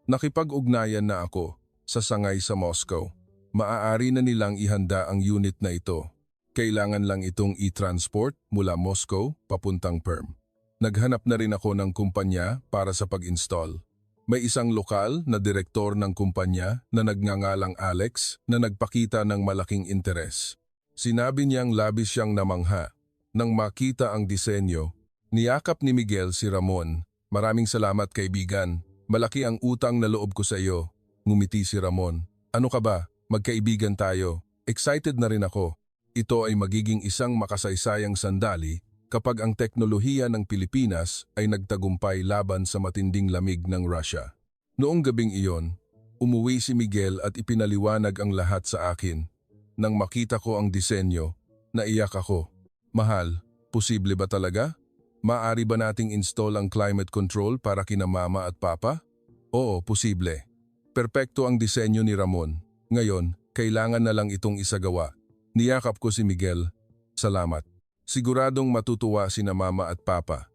Nakipag-ugnayan na ako sa sangay sa Moscow. Maaari na nilang ihanda ang unit na ito. Kailangan lang itong i-transport mula Moscow papuntang Perm. Naghanap na rin ako ng kumpanya para sa pag-install. May isang lokal na direktor ng kumpanya na nagngangalang Alex na nagpakita ng malaking interes. Sinabi niyang labis siyang namangha. Nang makita ang disenyo, niyakap ni Miguel si Ramon. Maraming salamat kaibigan. Malaki ang utang na loob ko sa iyo. Ngumiti si Ramon. Ano ka ba? Magkaibigan tayo. Excited na rin ako. Ito ay magiging isang makasaysayang sandali kapag ang teknolohiya ng Pilipinas ay nagtagumpay laban sa matinding lamig ng Russia. Noong gabing iyon, umuwi si Miguel at ipinaliwanag ang lahat sa akin. Nang makita ko ang disenyo, naiyak ako. Mahal, posible ba talaga? Maaari ba nating install ang climate control para kina mama at papa? Oo, posible. Perpekto ang disenyo ni Ramon. Ngayon, kailangan na lang itong isagawa. Niyakap ko si Miguel. Salamat. Siguradong matutuwa sina mama at papa.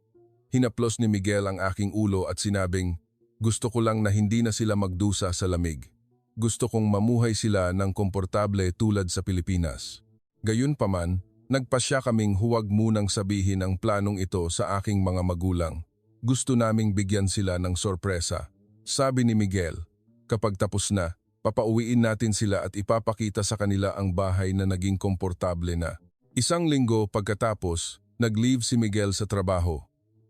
Hinaplos ni Miguel ang aking ulo at sinabing, gusto ko lang na hindi na sila magdusa sa lamig. Gusto kong mamuhay sila ng komportable tulad sa Pilipinas. Gayunpaman, nagpasya kaming huwag munang sabihin ang planong ito sa aking mga magulang. Gusto naming bigyan sila ng sorpresa. Sabi ni Miguel, kapag tapos na, papauwiin natin sila at ipapakita sa kanila ang bahay na naging komportable na. Isang linggo pagkatapos, nag-leave si Miguel sa trabaho.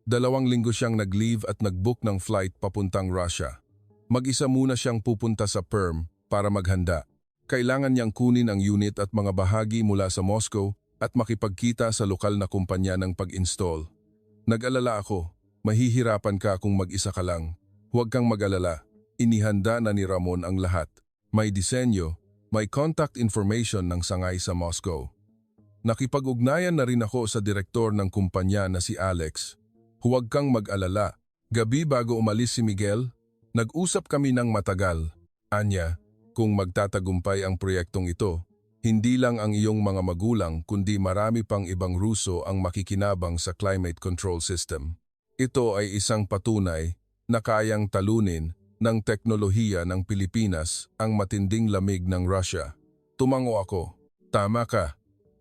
2 linggo siyang nag-leave at nag-book ng flight papuntang Russia. Mag-isa muna siyang pupunta sa Perm para maghanda. Kailangan niyang kunin ang unit at mga bahagi mula sa Moscow at makipagkita sa lokal na kumpanya ng pag-install. Nag-alala ako, mahihirapan ka kung mag-isa ka lang. Huwag kang mag-alala, inihanda na ni Ramon ang lahat. May disenyo, may contact information ng sangay sa Moscow. Nakipag-ugnayan na rin ako sa direktor ng kumpanya na si Alex. Huwag kang mag-alala. Gabi bago umalis si Miguel, nag-usap kami ng matagal. Anya, kung magtatagumpay ang proyektong ito, hindi lang ang iyong mga magulang kundi marami pang ibang Ruso ang makikinabang sa climate control system. Ito ay isang patunay na kayang talunin ng teknolohiya ng Pilipinas ang matinding lamig ng Russia. Tumango ako. Tama ka.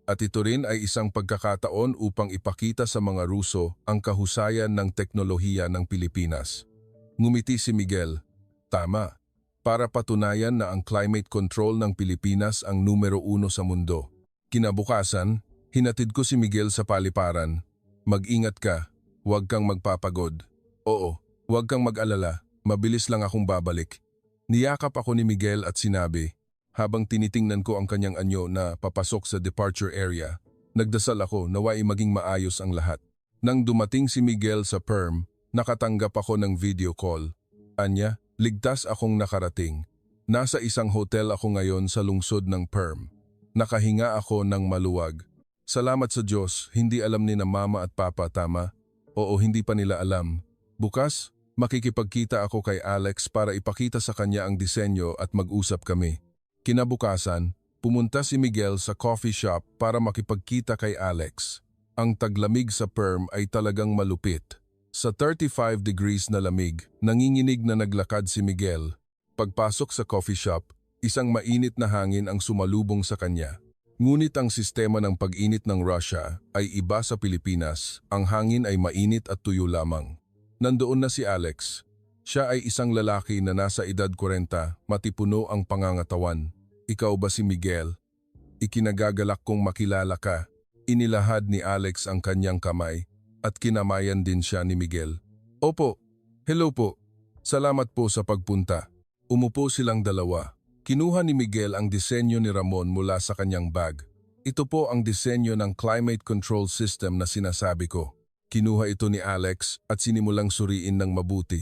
At ito rin ay isang pagkakataon upang ipakita sa mga Ruso ang kahusayan ng teknolohiya ng Pilipinas. Ngumiti si Miguel. Tama. Para patunayan na ang climate control ng Pilipinas ang numero 1 sa mundo. Kinabukasan, Hinatid ko si Miguel sa paliparan. Mag-ingat ka, huwag kang magpapagod. Oo, huwag kang mag-alala, mabilis lang akong babalik. Niyakap ako ni Miguel at sinabi, habang tinitingnan ko ang kanyang anyo na papasok sa departure area, nagdasal ako naway maging maayos ang lahat. Nang dumating si Miguel sa perm, nakatanggap ako ng video call. Anya, ligtas akong nakarating. Nasa isang hotel ako ngayon sa lungsod ng perm. Nakahinga ako ng maluwag. Salamat sa Diyos, hindi alam ni na mama at papa, tama? Oo, hindi pa nila alam. Bukas, makikipagkita ako kay Alex para ipakita sa kanya ang disenyo at mag-usap kami. Kinabukasan, pumunta si Miguel sa coffee shop para makipagkita kay Alex. Ang taglamig sa perm ay talagang malupit. Sa 35 degrees na lamig, nanginginig na naglakad si Miguel. Pagpasok sa coffee shop, isang mainit na hangin ang sumalubong sa kanya. Ngunit ang sistema ng pag-init ng Russia ay iba sa Pilipinas, ang hangin ay mainit at tuyo lamang. Nandoon na si Alex. Siya ay isang lalaki na nasa edad 40, matipuno ang pangangatawan. Ikaw ba si Miguel? Ikinagagalak kong makilala ka. Inilahad ni Alex ang kanyang kamay at kinamayan din siya ni Miguel. Opo, hello po. Salamat po sa pagpunta. Umupo silang dalawa. Kinuha ni Miguel ang disenyo ni Ramon mula sa kanyang bag. Ito po ang disenyo ng climate control system na sinasabi ko. Kinuha ito ni Alex at sinimulang suriin ng mabuti.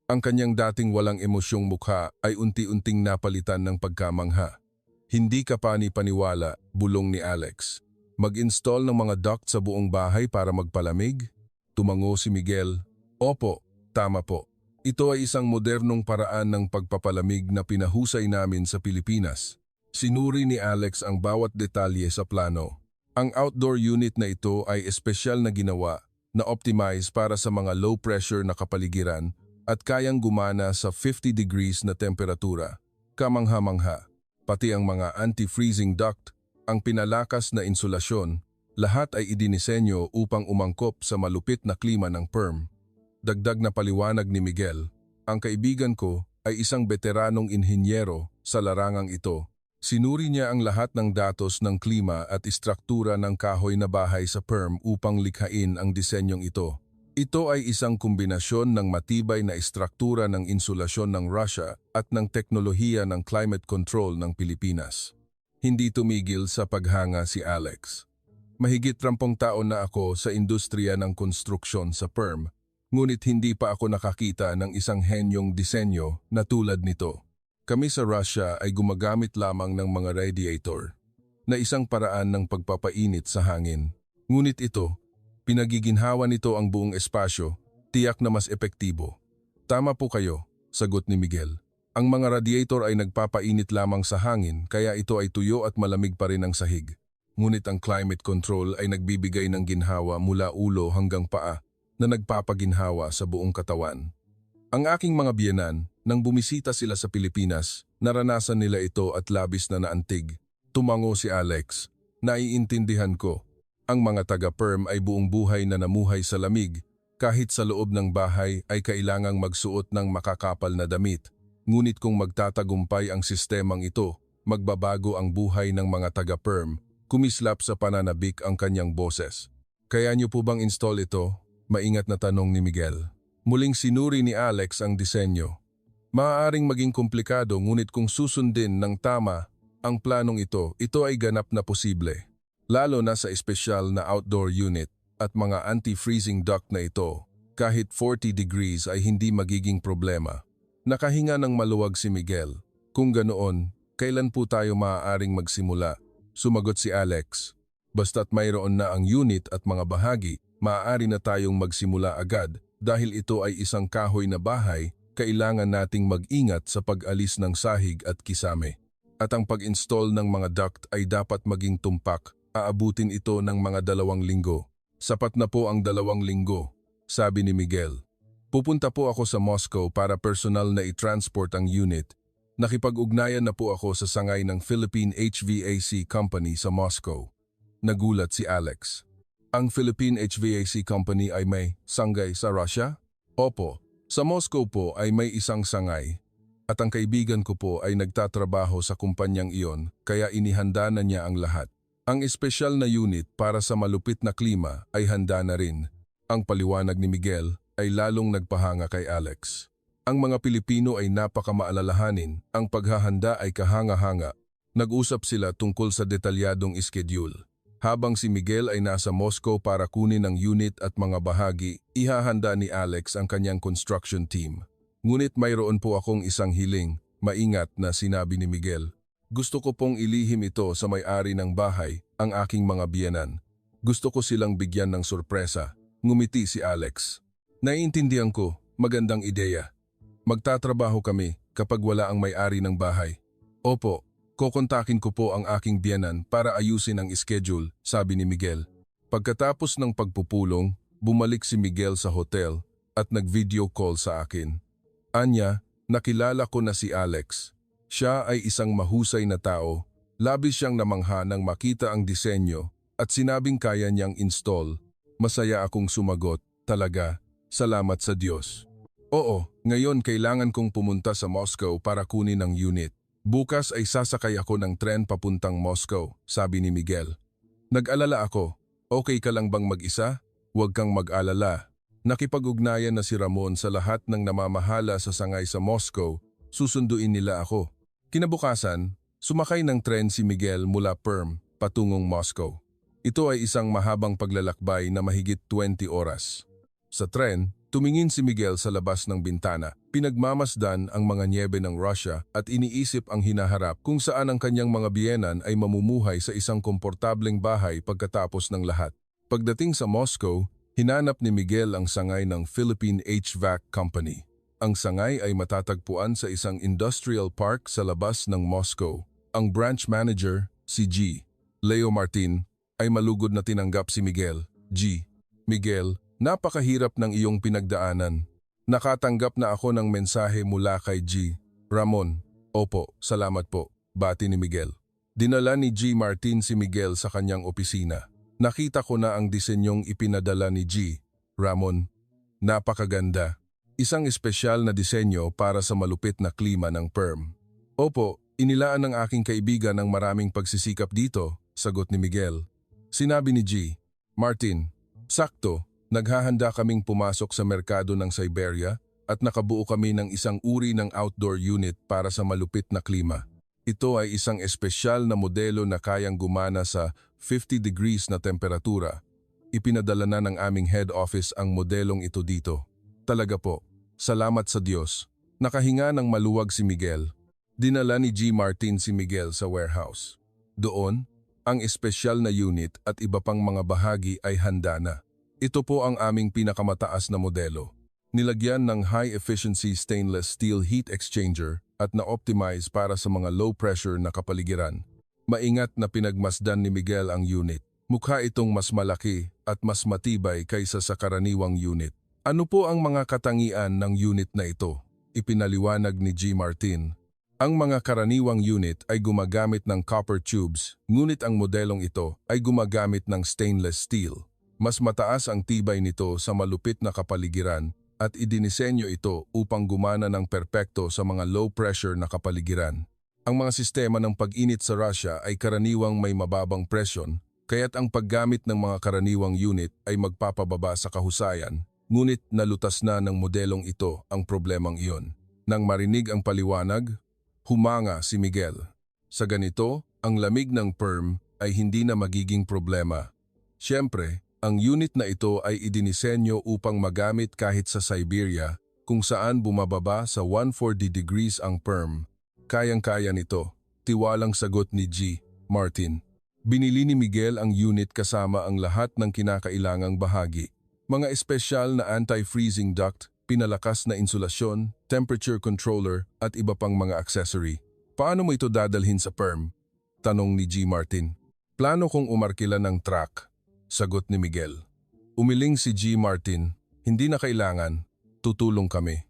Ang kanyang dating walang emosyong mukha ay unti-unting napalitan ng pagkamangha. Hindi ka pani-paniwala, bulong ni Alex. Mag-install ng mga duct sa buong bahay para magpalamig? Tumango si Miguel. Opo, tama po. Ito ay isang modernong paraan ng pagpapalamig na pinahusay namin sa Pilipinas. Sinuri ni Alex ang bawat detalye sa plano. Ang outdoor unit na ito ay espesyal na ginawa na optimize para sa mga low-pressure na kapaligiran at kayang gumana sa 50 degrees na temperatura. Kamangha-mangha. Pati ang mga anti-freezing duct, ang pinalakas na insulasyon, lahat ay idinisenyo upang umangkop sa malupit na klima ng perm. Dagdag na paliwanag ni Miguel, ang kaibigan ko ay isang veteranong inhinyero sa larangang ito. Sinuri niya ang lahat ng datos ng klima at istruktura ng kahoy na bahay sa perm upang likhain ang disenyong ito. Ito ay isang kombinasyon ng matibay na istruktura ng insulasyon ng Russia at ng teknolohiya ng climate control ng Pilipinas. Hindi tumigil sa paghanga si Alex. Mahigit 30 taon na ako sa industriya ng konstruksyon sa perm. Ngunit hindi pa ako nakakita ng isang henyong disenyo na tulad nito. Kami sa Russia ay gumagamit lamang ng mga radiator na isang paraan ng pagpapainit sa hangin. Ngunit ito, pinagiginhawa nito ang buong espasyo, tiyak na mas epektibo. Tama po kayo, sagot ni Miguel. Ang mga radiator ay nagpapainit lamang sa hangin kaya ito ay tuyo at malamig pa rin ang sahig. Ngunit ang climate control ay nagbibigay ng ginhawa mula ulo hanggang paa na nagpapaginhawa sa buong katawan. Ang aking mga biyenan, nang bumisita sila sa Pilipinas, naranasan nila ito at labis na naantig. Tumango si Alex. Naiintindihan ko. Ang mga taga-perm ay buong buhay na namuhay sa lamig. Kahit sa loob ng bahay ay kailangang magsuot ng makakapal na damit. Ngunit kung magtatagumpay ang sistemang ito, magbabago ang buhay ng mga taga-perm. Kumislap sa pananabik ang kanyang boses. Kaya niyo po bang install ito? Maingat na tanong ni Miguel. Muling sinuri ni Alex ang disenyo. Maaaring maging komplikado ngunit kung susundin ng tama ang planong ito ay ganap na posible. Lalo na sa espesyal na outdoor unit at mga anti-freezing duct na ito, kahit 40 degrees ay hindi magiging problema. Nakahinga ng maluwag si Miguel. Kung ganoon, kailan po tayo maaaring magsimula? Sumagot si Alex. Basta't mayroon na ang unit at mga bahagi, maaari na tayong magsimula agad dahil ito ay isang kahoy na bahay, kailangan nating mag-ingat sa pag-alis ng sahig at kisame. At ang pag-install ng mga duct ay dapat maging tumpak, aabutin ito ng mga 2 linggo. Sapat na po ang 2 linggo, sabi ni Miguel. Pupunta po ako sa Moscow para personal na i-transport ang unit. Nakipag-ugnayan na po ako sa sangay ng Philippine HVAC Company sa Moscow. Nagulat si Alex. Ang Philippine HVAC Company ay may sangay sa Russia? Opo, sa Moscow po ay may isang sangay. At ang kaibigan ko po ay nagtatrabaho sa kumpanyang iyon kaya inihanda na niya ang lahat. Ang espesyal na unit para sa malupit na klima ay handa na rin. Ang paliwanag ni Miguel ay lalong nagpahanga kay Alex. Ang mga Pilipino ay napakamaalalahanin, ang paghahanda ay kahanga-hanga. Nag-usap sila tungkol sa detalyadong schedule. Habang si Miguel ay nasa Moscow para kunin ang unit at mga bahagi, ihahanda ni Alex ang kanyang construction team. Ngunit mayroon po akong isang hiling, maingat na sinabi ni Miguel. Gusto ko pong ilihim ito sa may-ari ng bahay, ang aking mga biyenan. Gusto ko silang bigyan ng sorpresa. Ngumiti si Alex. Naiintindihan ko, magandang ideya. Magtatrabaho kami kapag wala ang may-ari ng bahay. Opo, kokontakin ko po ang aking biyenan para ayusin ang schedule, sabi ni Miguel. Pagkatapos ng pagpupulong, bumalik si Miguel sa hotel at nag-video call sa akin. Anya, nakilala ko na si Alex. Siya ay isang mahusay na tao, labis siyang namangha nang makita ang disenyo at sinabing kaya niyang install. Masaya akong sumagot, talaga, salamat sa Diyos. Oo, ngayon kailangan kong pumunta sa Moscow para kunin ang unit. Bukas ay sasakay ako ng tren papuntang Moscow, sabi ni Miguel. Nag-alala ako, okay ka lang bang mag-isa? Huwag kang mag-alala. Nakipag-ugnayan na si Ramon sa lahat ng namamahala sa sangay sa Moscow, susunduin nila ako. Kinabukasan, sumakay ng tren si Miguel mula Perm patungong Moscow. Ito ay isang mahabang paglalakbay na mahigit 20 oras. Sa tren, tumingin si Miguel sa labas ng bintana, pinagmamasdan ang mga nyebe ng Russia at iniisip ang hinaharap kung saan ang kanyang mga biyenan ay mamumuhay sa isang komportableng bahay pagkatapos ng lahat. Pagdating sa Moscow, hinanap ni Miguel ang sangay ng Philippine HVAC Company. Ang sangay ay matatagpuan sa isang industrial park sa labas ng Moscow. Ang branch manager, si G. Leo Martin, ay malugod na tinanggap si Miguel. G. Miguel, napakahirap ng iyong pinagdaanan. Nakatanggap na ako ng mensahe mula kay G. Ramon, opo, salamat po, bati ni Miguel. Dinala ni G. Martin si Miguel sa kanyang opisina. Nakita ko na ang disenyong ipinadala ni G. Ramon, napakaganda. Isang espesyal na disenyo para sa malupit na klima ng Perm. Opo, inilaan ng aking kaibigan ang maraming pagsisikap dito, sagot ni Miguel. Sinabi ni G. Martin, sakto, naghahanda kaming pumasok sa merkado ng Siberia at nakabuo kami ng isang uri ng outdoor unit para sa malupit na klima. Ito ay isang espesyal na modelo na kayang gumana sa 50 degrees na temperatura. Ipinadala na ng aming head office ang modelong ito dito. Talaga po, salamat sa Diyos. Nakahinga ng maluwag si Miguel. Dinala ni G. Martin si Miguel sa warehouse. Doon, ang espesyal na unit at iba pang mga bahagi ay handa na. Ito po ang aming pinakamataas na modelo. Nilagyan ng high-efficiency stainless steel heat exchanger at na-optimize para sa mga low-pressure na kapaligiran. Maingat na pinagmasdan ni Miguel ang unit. Mukha itong mas malaki at mas matibay kaysa sa karaniwang unit. Ano po ang mga katangian ng unit na ito? Ipinaliwanag ni G. Martin. Ang mga karaniwang unit ay gumagamit ng copper tubes, ngunit ang modelong ito ay gumagamit ng stainless steel. Mas mataas ang tibay nito sa malupit na kapaligiran at idinisenyo ito upang gumana ng perpekto sa mga low-pressure na kapaligiran. Ang mga sistema ng pag-init sa Russia ay karaniwang may mababang presyon, kaya't ang paggamit ng mga karaniwang unit ay magpapababa sa kahusayan. Ngunit nalutas na ng modelong ito ang problemang iyon. Nang marinig ang paliwanag, humanga si Miguel. Sa ganito, ang lamig ng Perm ay hindi na magiging problema. Siyempre, ang unit na ito ay idinisenyo upang magamit kahit sa Siberia, kung saan bumababa sa 140 degrees ang Perm. Kayang-kaya nito, tiwalang sagot ni G. Martin. Binili ni Miguel ang unit kasama ang lahat ng kinakailangang bahagi. Mga espesyal na anti-freezing duct, pinalakas na insulasyon, temperature controller at iba pang mga accessory. Paano mo ito dadalhin sa Perm? Tanong ni G. Martin. Plano kong umarkila ng truck, sagot ni Miguel. Umiling si G. Martin, hindi na kailangan, tutulong kami.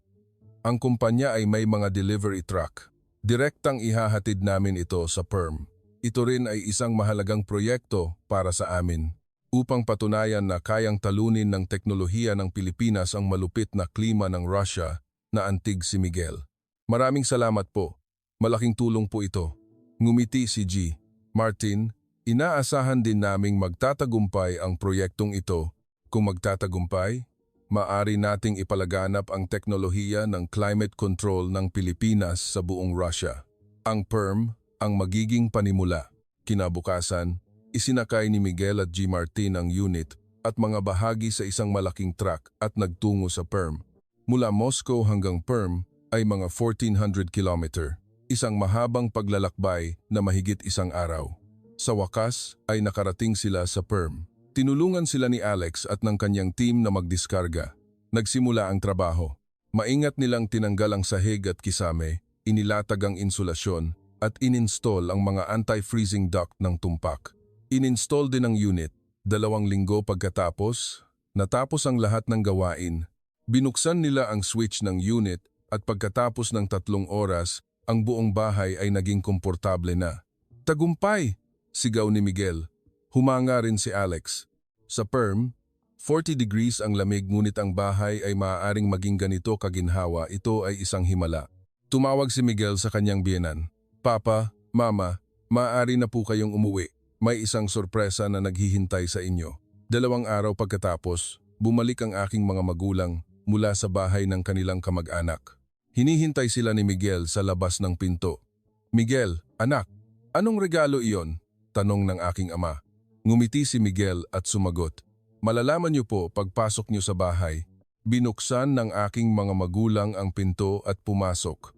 Ang kumpanya ay may mga delivery truck. Direktang ihahatid namin ito sa Perm. Ito rin ay isang mahalagang proyekto para sa amin. Upang patunayan na kayang talunin ng teknolohiya ng Pilipinas ang malupit na klima ng Russia, naantig si Miguel. Maraming salamat po. Malaking tulong po ito. Ngumiti si G. Martin, Inaasahan din naming magtatagumpay ang proyektong ito. Kung magtatagumpay, maaari nating ipalaganap ang teknolohiya ng climate control ng Pilipinas sa buong Russia. Ang PERM ang magiging panimula. Kinabukasan, isinakay ni Miguel at G. Martin ang unit at mga bahagi sa isang malaking truck at nagtungo sa PERM. Mula Moscow hanggang PERM ay mga 1,400 kilometer, isang mahabang paglalakbay na mahigit isang araw. Sa wakas ay nakarating sila sa PERM. Tinulungan sila ni Alex at ng kanyang team na magdiskarga. Nagsimula ang trabaho. Maingat nilang tinanggal ang sahig at kisame, inilatag ang insulasyon at ininstall ang mga anti-freezing duct ng tumpak. Ininstall din ang unit. 2 linggo pagkatapos, natapos ang lahat ng gawain. Binuksan nila ang switch ng unit at pagkatapos ng 3 oras, ang buong bahay ay naging komportable na. Tagumpay! Sigaw ni Miguel. Humanga rin si Alex. Sa PERM, 40 degrees ang lamig ngunit ang bahay ay maaaring maging ganito kaginhawa. Ito ay isang himala. Tumawag si Miguel sa kanyang biyenan. Papa, Mama, maaari na po kayong umuwi. May isang sorpresa na naghihintay sa inyo. 2 araw pagkatapos, bumalik ang aking mga magulang mula sa bahay ng kanilang kamag-anak. Hinihintay sila ni Miguel sa labas ng pinto. Miguel, anak, anong regalo iyon? Tanong ng aking ama. Ngumiti si Miguel at sumagot. Malalaman niyo po pagpasok niyo sa bahay. Binuksan ng aking mga magulang ang pinto at pumasok.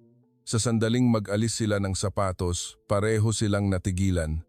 Sa sandaling mag-alis sila ng sapatos, pareho silang natigilan.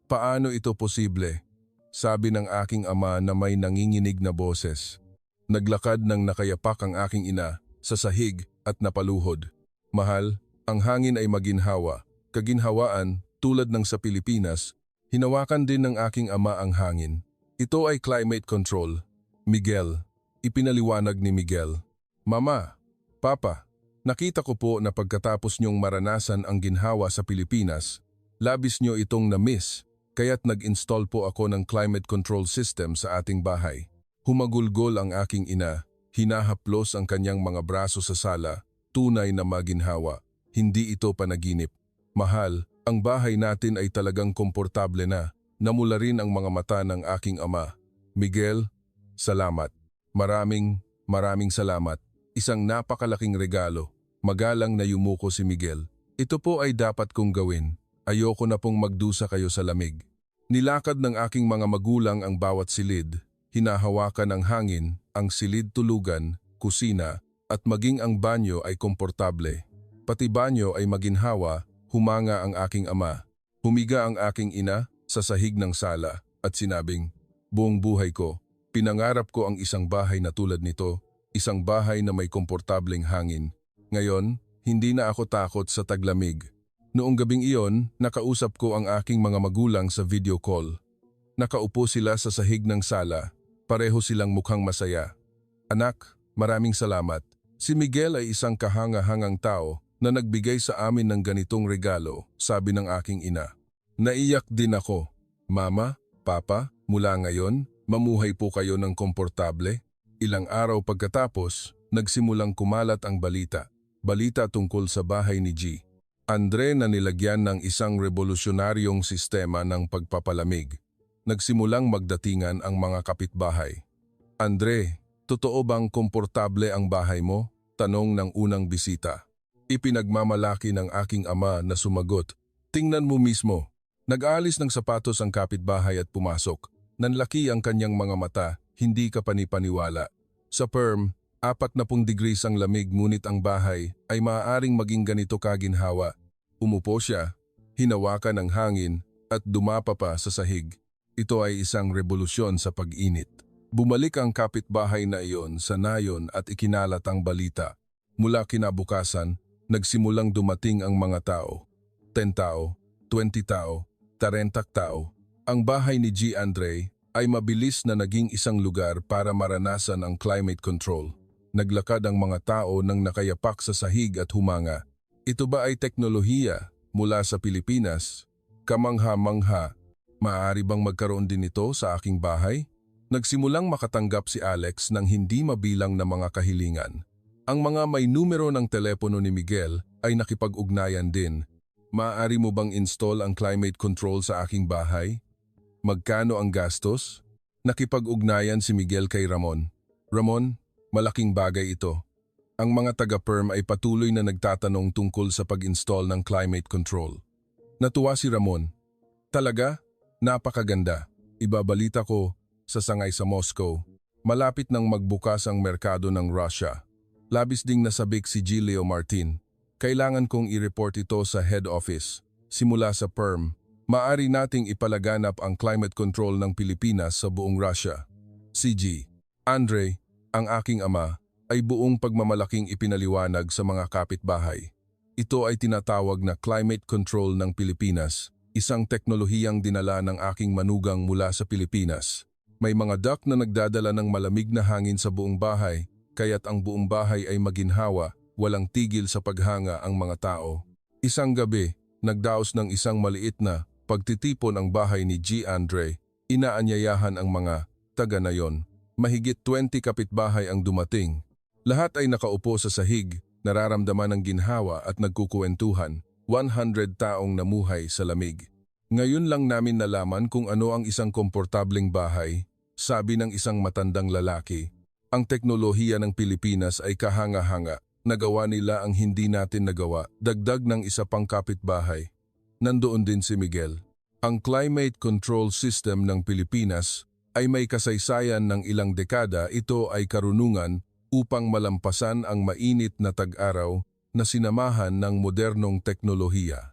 Paano ito posible? Sabi ng aking ama na may nanginginig na boses. Naglakad ng nakayapak ang aking ina sa sahig at napaluhod. Mahal, ang hangin ay maginhawa. Kaginhawaan, tulad ng sa Pilipinas, hinawakan din ng aking ama ang hangin. Ito ay climate control. Miguel, ipinaliwanag ni Miguel. Mama, Papa, nakita ko po na pagkatapos niyong maranasan ang ginhawa sa Pilipinas, labis niyo itong na-miss. Kaya't nag-install po ako ng climate control system sa ating bahay. Humagulgol ang aking ina, hinahaplos ang kanyang mga braso sa sala, tunay na maginhawa. Hindi ito panaginip. Mahal, ang bahay natin ay talagang komportable na. Namula rin ang mga mata ng aking ama. Miguel, salamat. Maraming salamat. Isang napakalaking regalo. Magalang na yumuko si Miguel. Ito po ay dapat kong gawin. Ayoko na pong magdusa kayo sa lamig. Nilakad ng aking mga magulang ang bawat silid, hinahawakan ng hangin, ang silid tulugan, kusina, at maging ang banyo ay komportable. Pati banyo ay maginhawa, humanga ang aking ama. Humiga ang aking ina sa sahig ng sala at sinabing, buong buhay ko, pinangarap ko ang isang bahay na tulad nito, isang bahay na may komportableng hangin. Ngayon, hindi na ako takot sa taglamig. Noong gabing iyon, nakausap ko ang aking mga magulang sa video call. Nakaupo sila sa sahig ng sala, pareho silang mukhang masaya. Anak, maraming salamat. Si Miguel ay isang kahanga-hangang tao na nagbigay sa amin ng ganitong regalo, sabi ng aking ina. Naiyak din ako. Mama, Papa, mula ngayon, mamuhay po kayo ng komportable. Ilang araw pagkatapos, nagsimulang kumalat ang balita. Balita tungkol sa bahay ni G. Andre na nilagyan ng isang revolusyonaryong sistema ng pagpapalamig. Nagsimulang magdatingan ang mga kapitbahay. Andre, totoo bang komportable ang bahay mo? Tanong ng unang bisita. Ipinagmamalaki ng aking ama na sumagot. Tingnan mo mismo. Nag-aalis ng sapatos ang kapitbahay at pumasok. Nanlaki ang kanyang mga mata, hindi ka panipaniwala. Sa PERM, 40 degrees ang lamig ngunit ang bahay ay maaaring maging ganito kaginhawa. Umupo siya, hinawakan ng hangin at dumapa pa sa sahig. Ito ay isang revolusyon sa pag-init. Bumalik ang kapitbahay na iyon sa nayon at ikinalat ang balita. Mula kinabukasan, nagsimulang dumating ang mga tao. 10 tao, 20 tao, 30 tao. Ang bahay ni G. Andre ay mabilis na naging isang lugar para maranasan ang climate control. Naglakad ang mga tao nang nakayapak sa sahig at humanga. Ito ba ay teknolohiya mula sa Pilipinas? Kamangha-mangha. Maaari bang magkaroon din ito sa aking bahay? Nagsimulang makatanggap si Alex ng hindi mabilang na mga kahilingan. Ang mga may numero ng telepono ni Miguel ay nakipag-ugnayan din. Maaari mo bang install ang climate control sa aking bahay? Magkano ang gastos? Nakipag-ugnayan si Miguel kay Ramon. Ramon, malaking bagay ito. Ang mga taga-perm ay patuloy na nagtatanong tungkol sa pag-install ng climate control. Natuwa si Ramon. Talaga? Napakaganda. Ibabalita ko sa sangay sa Moscow. Malapit nang magbukas ang merkado ng Russia. Labis ding nasabik si Gilio Martin. Kailangan kong i-report ito sa head office. Simula sa perm, maaari nating ipalaganap ang climate control ng Pilipinas sa buong Russia. CG. Andre, ang aking ama, ay buong pagmamalaking ipinaliwanag sa mga kapitbahay. Ito ay tinatawag na climate control ng Pilipinas, isang teknolohiyang dinala ng aking manugang mula sa Pilipinas. May mga duct na nagdadala ng malamig na hangin sa buong bahay, kaya't ang buong bahay ay maginhawa, walang tigil sa paghanga ang mga tao. Isang gabi, nagdaos ng isang maliit na pagtitipon ang bahay ni G. Andre, inaanyayahan ang mga taga na yon. Mahigit 20 kapitbahay ang dumating. Lahat ay nakaupo sa sahig, nararamdaman ng ginhawa at nagkukuwentuhan, 100 taong namuhay sa lamig. Ngayon lang namin nalaman kung ano ang isang komportableng bahay, sabi ng isang matandang lalaki. Ang teknolohiya ng Pilipinas ay kahanga-hanga, nagawa nila ang hindi natin nagawa, dagdag ng isa pang kapitbahay. Nandoon din si Miguel. Ang climate control system ng Pilipinas ay may kasaysayan ng ilang dekada. Ito ay karunungan upang malampasan ang mainit na tag-araw na sinamahan ng modernong teknolohiya.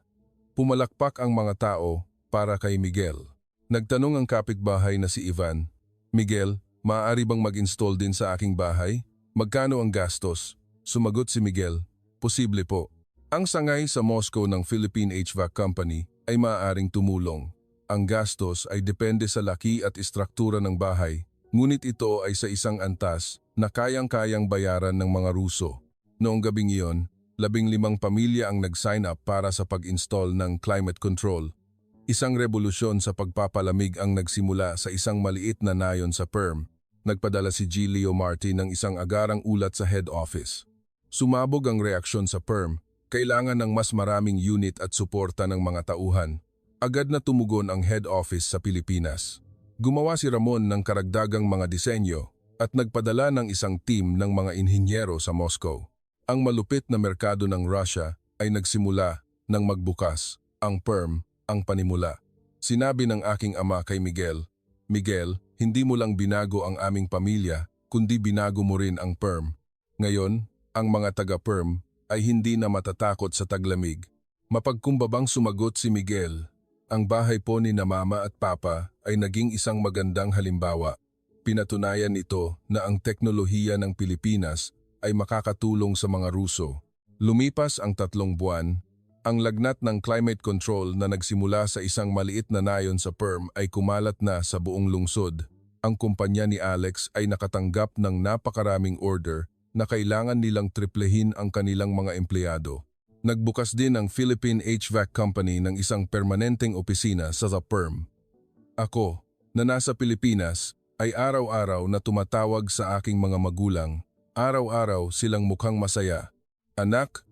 Pumalakpak ang mga tao para kay Miguel. Nagtanong ang kapitbahay na si Ivan, Miguel, maaari bang mag-install din sa aking bahay? Magkano ang gastos? Sumagot si Miguel, posible po. Ang sangay sa Moscow ng Philippine HVAC Company ay maaaring tumulong. Ang gastos ay depende sa laki at istruktura ng bahay, ngunit ito ay sa isang antas na kayang-kayang bayaran ng mga Ruso. Noong gabing iyon, 15 pamilya ang nag-sign up para sa pag-install ng climate control. Isang revolusyon sa pagpapalamig ang nagsimula sa isang maliit na nayon sa perm. Nagpadala si Gilio Martin ng isang agarang ulat sa head office. Sumabog ang reaksyon sa perm, kailangan ng mas maraming unit at suporta ng mga tauhan. Agad na tumugon ang head office sa Pilipinas. Gumawa si Ramon ng karagdagang mga disenyo at nagpadala ng isang team ng mga inhinyero sa Moscow. Ang malupit na merkado ng Russia ay nagsimula nang magbukas, ang perm, ang panimula. Sinabi ng aking ama kay Miguel, Miguel, hindi mo lang binago ang aming pamilya, kundi binago mo rin ang perm. Ngayon, ang mga taga-perm ay hindi na matatakot sa taglamig. Mapagkumbabang sumagot si Miguel, ang bahay po ni na mama at papa ay naging isang magandang halimbawa. Pinatunayan nito na ang teknolohiya ng Pilipinas ay makakatulong sa mga Ruso. Lumipas ang 3 buwan, ang lagnat ng climate control na nagsimula sa isang maliit na nayon sa perm ay kumalat na sa buong lungsod. Ang kumpanya ni Alex ay nakatanggap ng napakaraming order na kailangan nilang triplehin ang kanilang mga empleyado. Nagbukas din ang Philippine HVAC Company ng isang permanenteng opisina sa The Perm. Ako, na nasa Pilipinas, ay araw-araw na tumatawag sa aking mga magulang. Araw-araw silang mukhang masaya. Anak,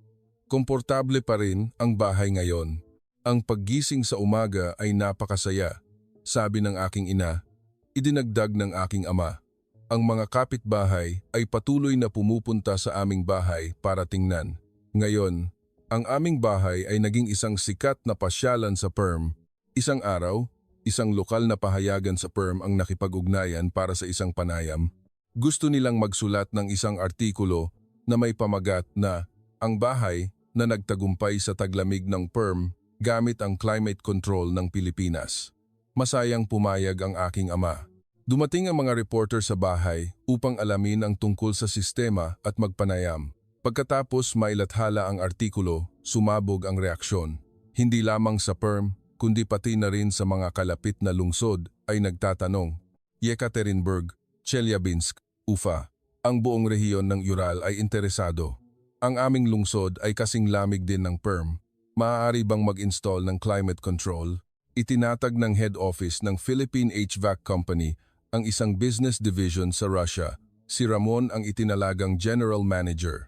komportable pa rin ang bahay ngayon. Ang paggising sa umaga ay napakasaya, sabi ng aking ina. Idinagdag ng aking ama. Ang mga kapitbahay ay patuloy na pumupunta sa aming bahay para tingnan. Ngayon, ang aming bahay ay naging isang sikat na pasyalan sa perm. Isang araw, isang lokal na pahayagan sa perm ang nakipag-ugnayan para sa isang panayam. Gusto nilang magsulat ng isang artikulo na may pamagat na ang bahay na nagtagumpay sa taglamig ng perm gamit ang climate control ng Pilipinas. Masayang pumayag ang aking ama. Dumating ang mga reporter sa bahay upang alamin ang tungkol sa sistema at magpanayam. Pagkatapos mailathala ang artikulo, sumabog ang reaksyon. Hindi lamang sa perm, kundi pati na rin sa mga kalapit na lungsod ay nagtatanong. Yekaterinburg, Chelyabinsk, Ufa. Ang buong rehiyon ng Ural ay interesado. Ang aming lungsod ay kasing lamig din ng perm. Maaari bang mag-install ng climate control? Itinatag ng head office ng Philippine HVAC Company ang isang business division sa Russia. Si Ramon ang itinalagang general manager.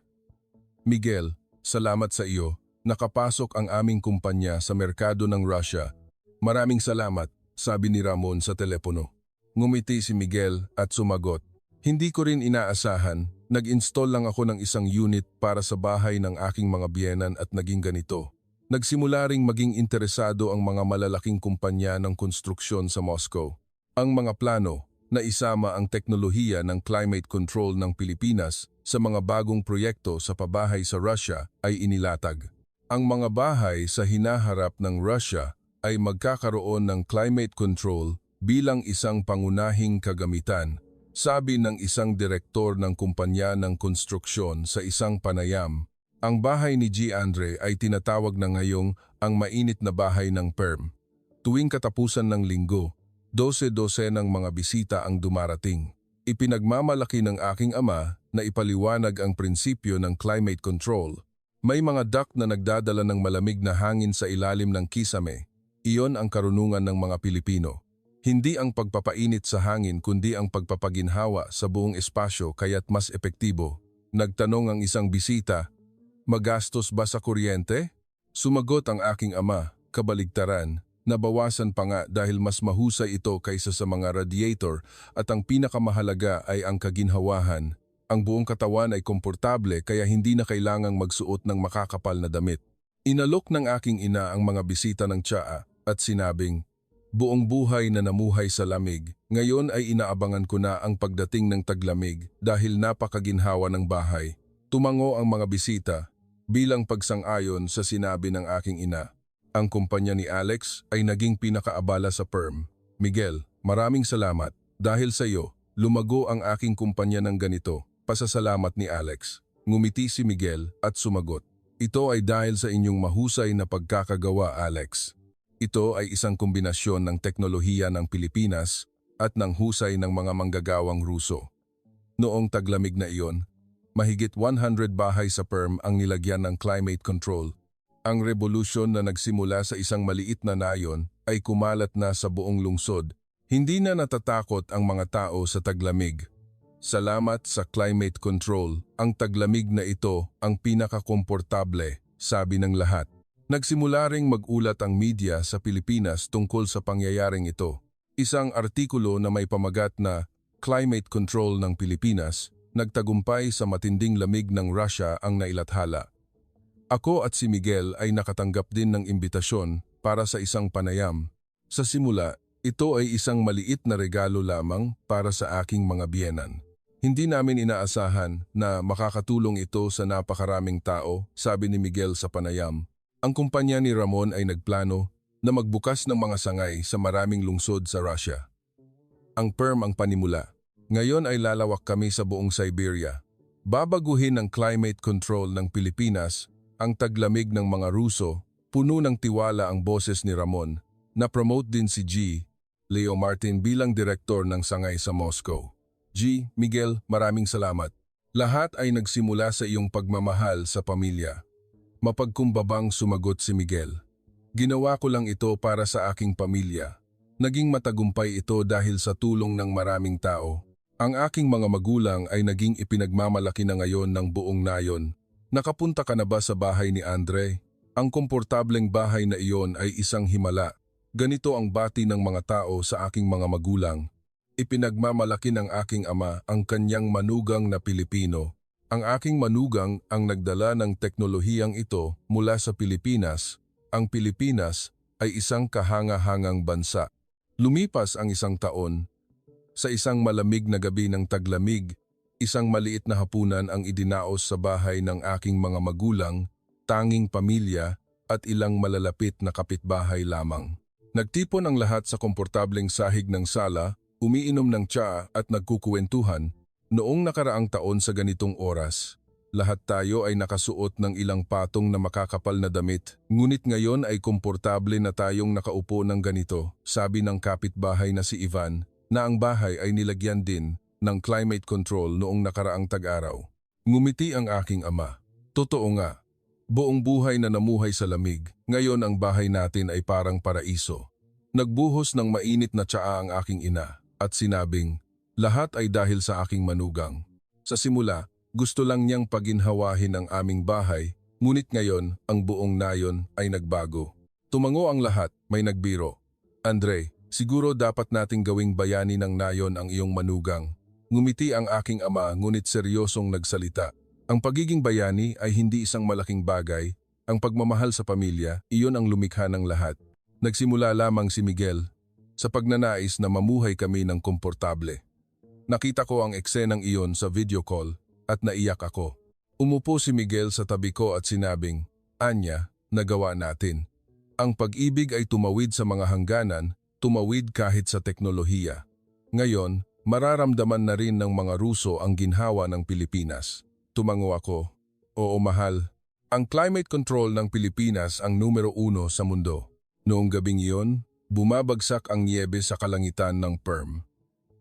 Miguel, salamat sa iyo. Nakapasok ang aming kumpanya sa merkado ng Russia. Maraming salamat. sabi ni Ramon sa telepono. Ngumiti si Miguel at sumagot. Hindi ko rin inaasahan, nag-install lang ako ng isang unit para sa bahay ng aking mga biyenan at naging ganito. Nagsimula ring maging interesado ang mga malalaking kumpanya ng konstruksyon sa Moscow. Ang mga plano na isama ang teknolohiya ng climate control ng Pilipinas sa mga bagong proyekto sa pabahay sa Russia ay inilatag. Ang mga bahay sa hinaharap ng Russia ay magkakaroon ng climate control bilang isang pangunahing kagamitan, sabi ng isang direktor ng kumpanya ng konstruksyon sa isang panayam. Ang bahay ni G. Andre ay tinatawag na ngayong ang mainit na bahay ng PERM. Tuwing katapusan ng linggo, 12-12 ng mga bisita ang dumarating. Ipinagmamalaki ng aking ama na ipaliwanag ang prinsipyo ng climate control. May mga duct na nagdadala ng malamig na hangin sa ilalim ng kisame. Iyon ang karunungan ng mga Pilipino. Hindi ang pagpapainit sa hangin kundi ang pagpapaginhawa sa buong espasyo kaya't mas epektibo. Nagtanong ang isang bisita, magastos ba sa kuryente? Sumagot ang aking ama, kabaligtaran. Nabawasan pa nga dahil mas mahusay ito kaysa sa mga radiator at ang pinakamahalaga ay ang kaginhawahan. Ang buong katawan ay komportable kaya hindi na kailangang magsuot ng makakapal na damit. Inalok ng aking ina ang mga bisita ng tsaa at sinabing, buong buhay na namuhay sa lamig, ngayon ay inaabangan ko na ang pagdating ng taglamig dahil napakaginhawa ng bahay. Tumango ang mga bisita bilang pagsang-ayon sa sinabi ng aking ina. Ang kumpanya ni Alex ay naging pinakaabala sa PERM. Miguel, maraming salamat. Dahil sa iyo, lumago ang aking kumpanya ng ganito. Pasasalamat ni Alex. Ngumiti si Miguel at sumagot. Ito ay dahil sa inyong mahusay na pagkakagawa, Alex. Ito ay isang kombinasyon ng teknolohiya ng Pilipinas at ng husay ng mga manggagawang Ruso. Noong taglamig na iyon, mahigit 100 bahay sa PERM ang nilagyan ng climate control. Ang revolusyon na nagsimula sa isang maliit na nayon ay kumalat na sa buong lungsod. Hindi na natatakot ang mga tao sa taglamig. Salamat sa climate control, ang taglamig na ito ang pinakakomportable, sabi ng lahat. Nagsimula ring mag-ulat ang media sa Pilipinas tungkol sa pangyayaring ito. Isang artikulo na may pamagat na Climate Control ng Pilipinas, nagtagumpay sa matinding lamig ng Russia ang nailathala. Ako at si Miguel ay nakatanggap din ng imbitasyon para sa isang panayam. Sa simula, ito ay isang maliit na regalo lamang para sa aking mga biyenan. Hindi namin inaasahan na makakatulong ito sa napakaraming tao, sabi ni Miguel sa panayam. Ang kumpanya ni Ramon ay nagplano na magbukas ng mga sangay sa maraming lungsod sa Russia. Ang PERM ang panimula. Ngayon ay lalawak kami sa buong Siberia. Babaguhin ang climate control ng Pilipinas. Ang taglamig ng mga Ruso, puno ng tiwala ang boses ni Ramon, na-promote din si G. Leo Martin bilang direktor ng sangay sa Moscow. G. Miguel, maraming salamat. Lahat ay nagsimula sa iyong pagmamahal sa pamilya. Mapagkumbabang sumagot si Miguel. Ginawa ko lang ito para sa aking pamilya. Naging matagumpay ito dahil sa tulong ng maraming tao. Ang aking mga magulang ay naging ipinagmamalaki na ngayon ng buong nayon. Nakapunta ka na ba sa bahay ni Andre? Ang komportableng bahay na iyon ay isang himala. Ganito ang bati ng mga tao sa aking mga magulang. Ipinagmamalaki ng aking ama ang kanyang manugang na Pilipino. Ang aking manugang ang nagdala ng teknolohiyang ito mula sa Pilipinas. Ang Pilipinas ay isang kahanga-hangang bansa. Lumipas ang isang taon. Sa isang malamig na gabi ng taglamig, isang maliit na hapunan ang idinaos sa bahay ng aking mga magulang, tanging pamilya at ilang malalapit na kapitbahay lamang. Nagtipon ang lahat sa komportableng sahig ng sala, umiinom ng tsaa at nagkukuwentuhan. Noong nakaraang taon sa ganitong oras, lahat tayo ay nakasuot ng ilang patong na makakapal na damit, ngunit ngayon ay komportable na tayong nakaupo ng ganito, sabi ng kapitbahay na si Ivan, na ang bahay ay nilagyan din ng climate control noong nakaraang tag-araw. Ngumiti ang aking ama. Totoo nga, buong buhay na namuhay sa lamig, ngayon ang bahay natin ay parang paraiso. Nagbuhos ng mainit na tsaa ang aking ina at sinabing, lahat ay dahil sa aking manugang. Sa simula, gusto lang niyang paginhawahin ang aming bahay, ngunit ngayon ang buong nayon ay nagbago. Tumango ang lahat, may nagbiro. Andre, Siguro dapat nating gawing bayani ng nayon ang iyong manugang. Ngumiti ang aking ama ngunit seryosong nagsalita. Ang pagiging bayani ay hindi isang malaking bagay. Ang pagmamahal sa pamilya, iyon ang lumikha ng lahat. Nagsimula lamang si Miguel sa pagnanais na mamuhay kami ng komportable. Nakita ko ang eksenang iyon sa video call at naiyak ako. Umupo si Miguel sa tabi ko at sinabing, "Anya, nagawa natin." Ang pag-ibig ay tumawid sa mga hangganan, tumawid kahit sa teknolohiya. Ngayon, mararamdaman na rin ng mga Ruso ang ginhawa ng Pilipinas. Tumango ako. Oo mahal, ang climate control ng Pilipinas ang numero 1 sa mundo. Noong gabing iyon, bumabagsak ang niyebe sa kalangitan ng PERM.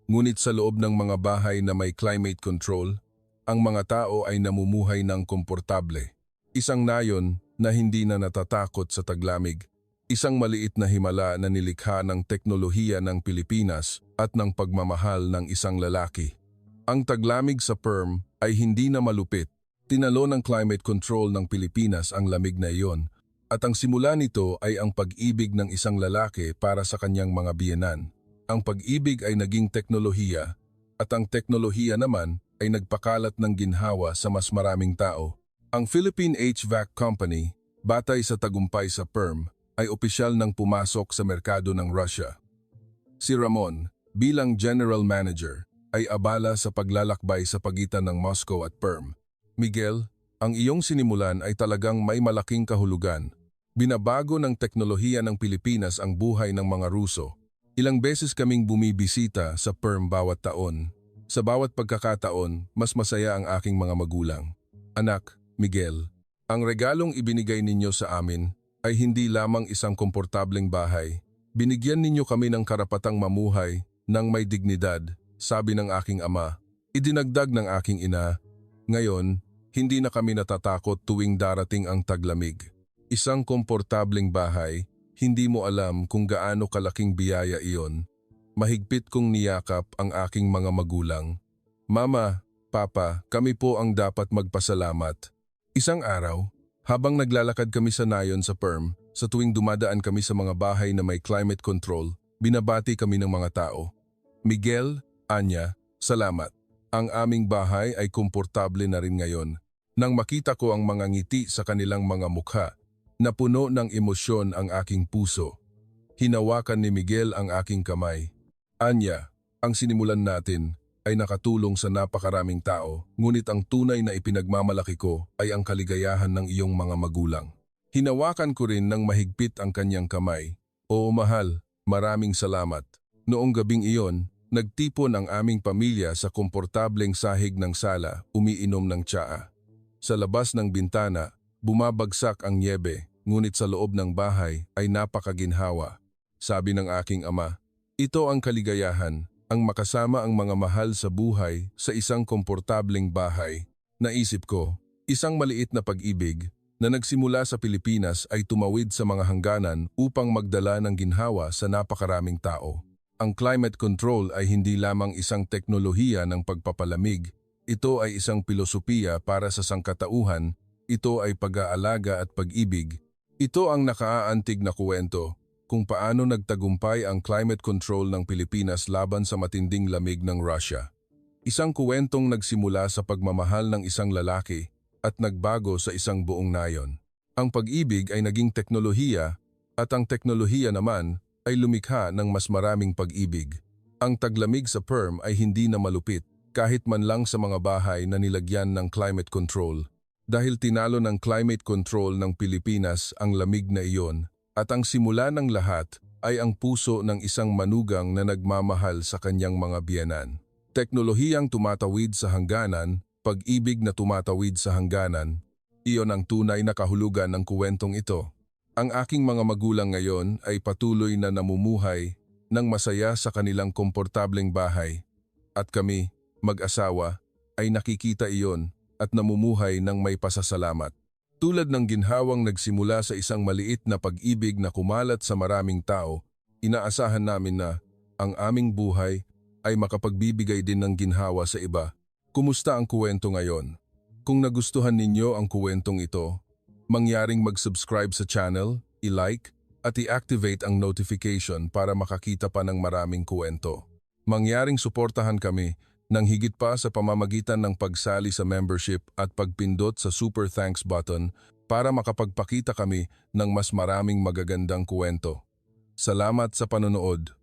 Ngunit sa loob ng mga bahay na may climate control, ang mga tao ay namumuhay ng komportable. Isang nayon na hindi na natatakot sa taglamig. Isang maliit na himala na nilikha ng teknolohiya ng Pilipinas at ng pagmamahal ng isang lalaki. Ang taglamig sa PERM ay hindi na malupit. Tinalo ng climate control ng Pilipinas ang lamig na iyon at ang simula nito ay ang pag-ibig ng isang lalaki para sa kanyang mga biyenan. Ang pag-ibig ay naging teknolohiya at ang teknolohiya naman ay nagpakalat ng ginhawa sa mas maraming tao. Ang Philippine HVAC Company, batay sa tagumpay sa PERM, ay opisyal nang pumasok sa merkado ng Russia. Si Ramon, bilang General Manager, ay abala sa paglalakbay sa pagitan ng Moscow at PERM. Miguel, ang iyong sinimulan ay talagang may malaking kahulugan. Binabago ng teknolohiya ng Pilipinas ang buhay ng mga Ruso. Ilang beses kaming bumibisita sa PERM bawat taon. Sa bawat pagkakataon, mas masaya ang aking mga magulang. Anak, Miguel, ang regalong ibinigay ninyo sa amin ay hindi lamang isang komportableng bahay. Binigyan ninyo kami ng karapatang mamuhay ng may dignidad, sabi ng aking ama. Idinagdag ng aking ina, ngayon, hindi na kami natatakot tuwing darating ang taglamig. Isang komportableng bahay, hindi mo alam kung gaano kalaking biyaya iyon. Mahigpit kong niyakap ang aking mga magulang. Mama, Papa, kami po ang dapat magpasalamat. Isang araw, habang naglalakad kami sa nayon sa PERM, sa tuwing dumadaan kami sa mga bahay na may climate control, binabati kami ng mga tao. Miguel, Anya, salamat. Ang aming bahay ay komportable na rin ngayon. Nang makita ko ang mga ngiti sa kanilang mga mukha, napuno ng emosyon ang aking puso. Hinawakan ni Miguel ang aking kamay. Anya, ang sinimulan natin ay nakatulong sa napakaraming tao, ngunit ang tunay na ipinagmamalaki ko ay ang kaligayahan ng iyong mga magulang. Hinawakan ko rin ng mahigpit ang kanyang kamay. Oo mahal, maraming salamat. Noong gabing iyon, nagtipon ang aming pamilya sa komportableng sahig ng sala, umiinom ng tsaa. Sa labas ng bintana, bumabagsak ang niyebe, ngunit sa loob ng bahay ay napakaginhawa. Sabi ng aking ama, ito ang kaligayahan, ang makasama ang mga mahal sa buhay sa isang komportableng bahay. Naisip ko, isang maliit na pag-ibig na nagsimula sa Pilipinas ay tumawid sa mga hangganan upang magdala ng ginhawa sa napakaraming tao. Ang climate control ay hindi lamang isang teknolohiya ng pagpapalamig, ito ay isang pilosopiya para sa sangkatauhan, ito ay pag-aalaga at pag-ibig. Ito ang nakaaantig na kuwento kung paano nagtagumpay ang climate control ng Pilipinas laban sa matinding lamig ng Russia. Isang kuwentong nagsimula sa pagmamahal ng isang lalaki at nagbago sa isang buong nayon. Ang pag-ibig ay naging teknolohiya at ang teknolohiya naman ay lumikha ng mas maraming pag-ibig. Ang taglamig sa PERM ay hindi na malupit kahit man lang sa mga bahay na nilagyan ng climate control. Dahil tinalo ng climate control ng Pilipinas ang lamig na iyon, at ang simula ng lahat ay ang puso ng isang manugang na nagmamahal sa kanyang mga biyenan. Teknolohiyang tumatawid sa hangganan, pag-ibig na tumatawid sa hangganan, iyon ang tunay na kahulugan ng kuwentong ito. Ang aking mga magulang ngayon ay patuloy na namumuhay ng masaya sa kanilang komportableng bahay. At kami, mag-asawa, ay nakikita iyon at namumuhay ng may pasasalamat. Tulad ng ginhawang nagsimula sa isang maliit na pag-ibig na kumalat sa maraming tao, inaasahan namin na ang aming buhay ay makapagbibigay din ng ginhawa sa iba. Kumusta ang kuwento ngayon? Kung nagustuhan ninyo ang kuwentong ito, mangyaring mag-subscribe sa channel, i-like, at i-activate ang notification para makakita pa ng maraming kwento. Mangyaring suportahan kami ng higit pa sa pamamagitan ng pagsali sa membership at pagpindot sa Super Thanks button para makapagpakita kami ng mas maraming magagandang kwento. Salamat sa panonood.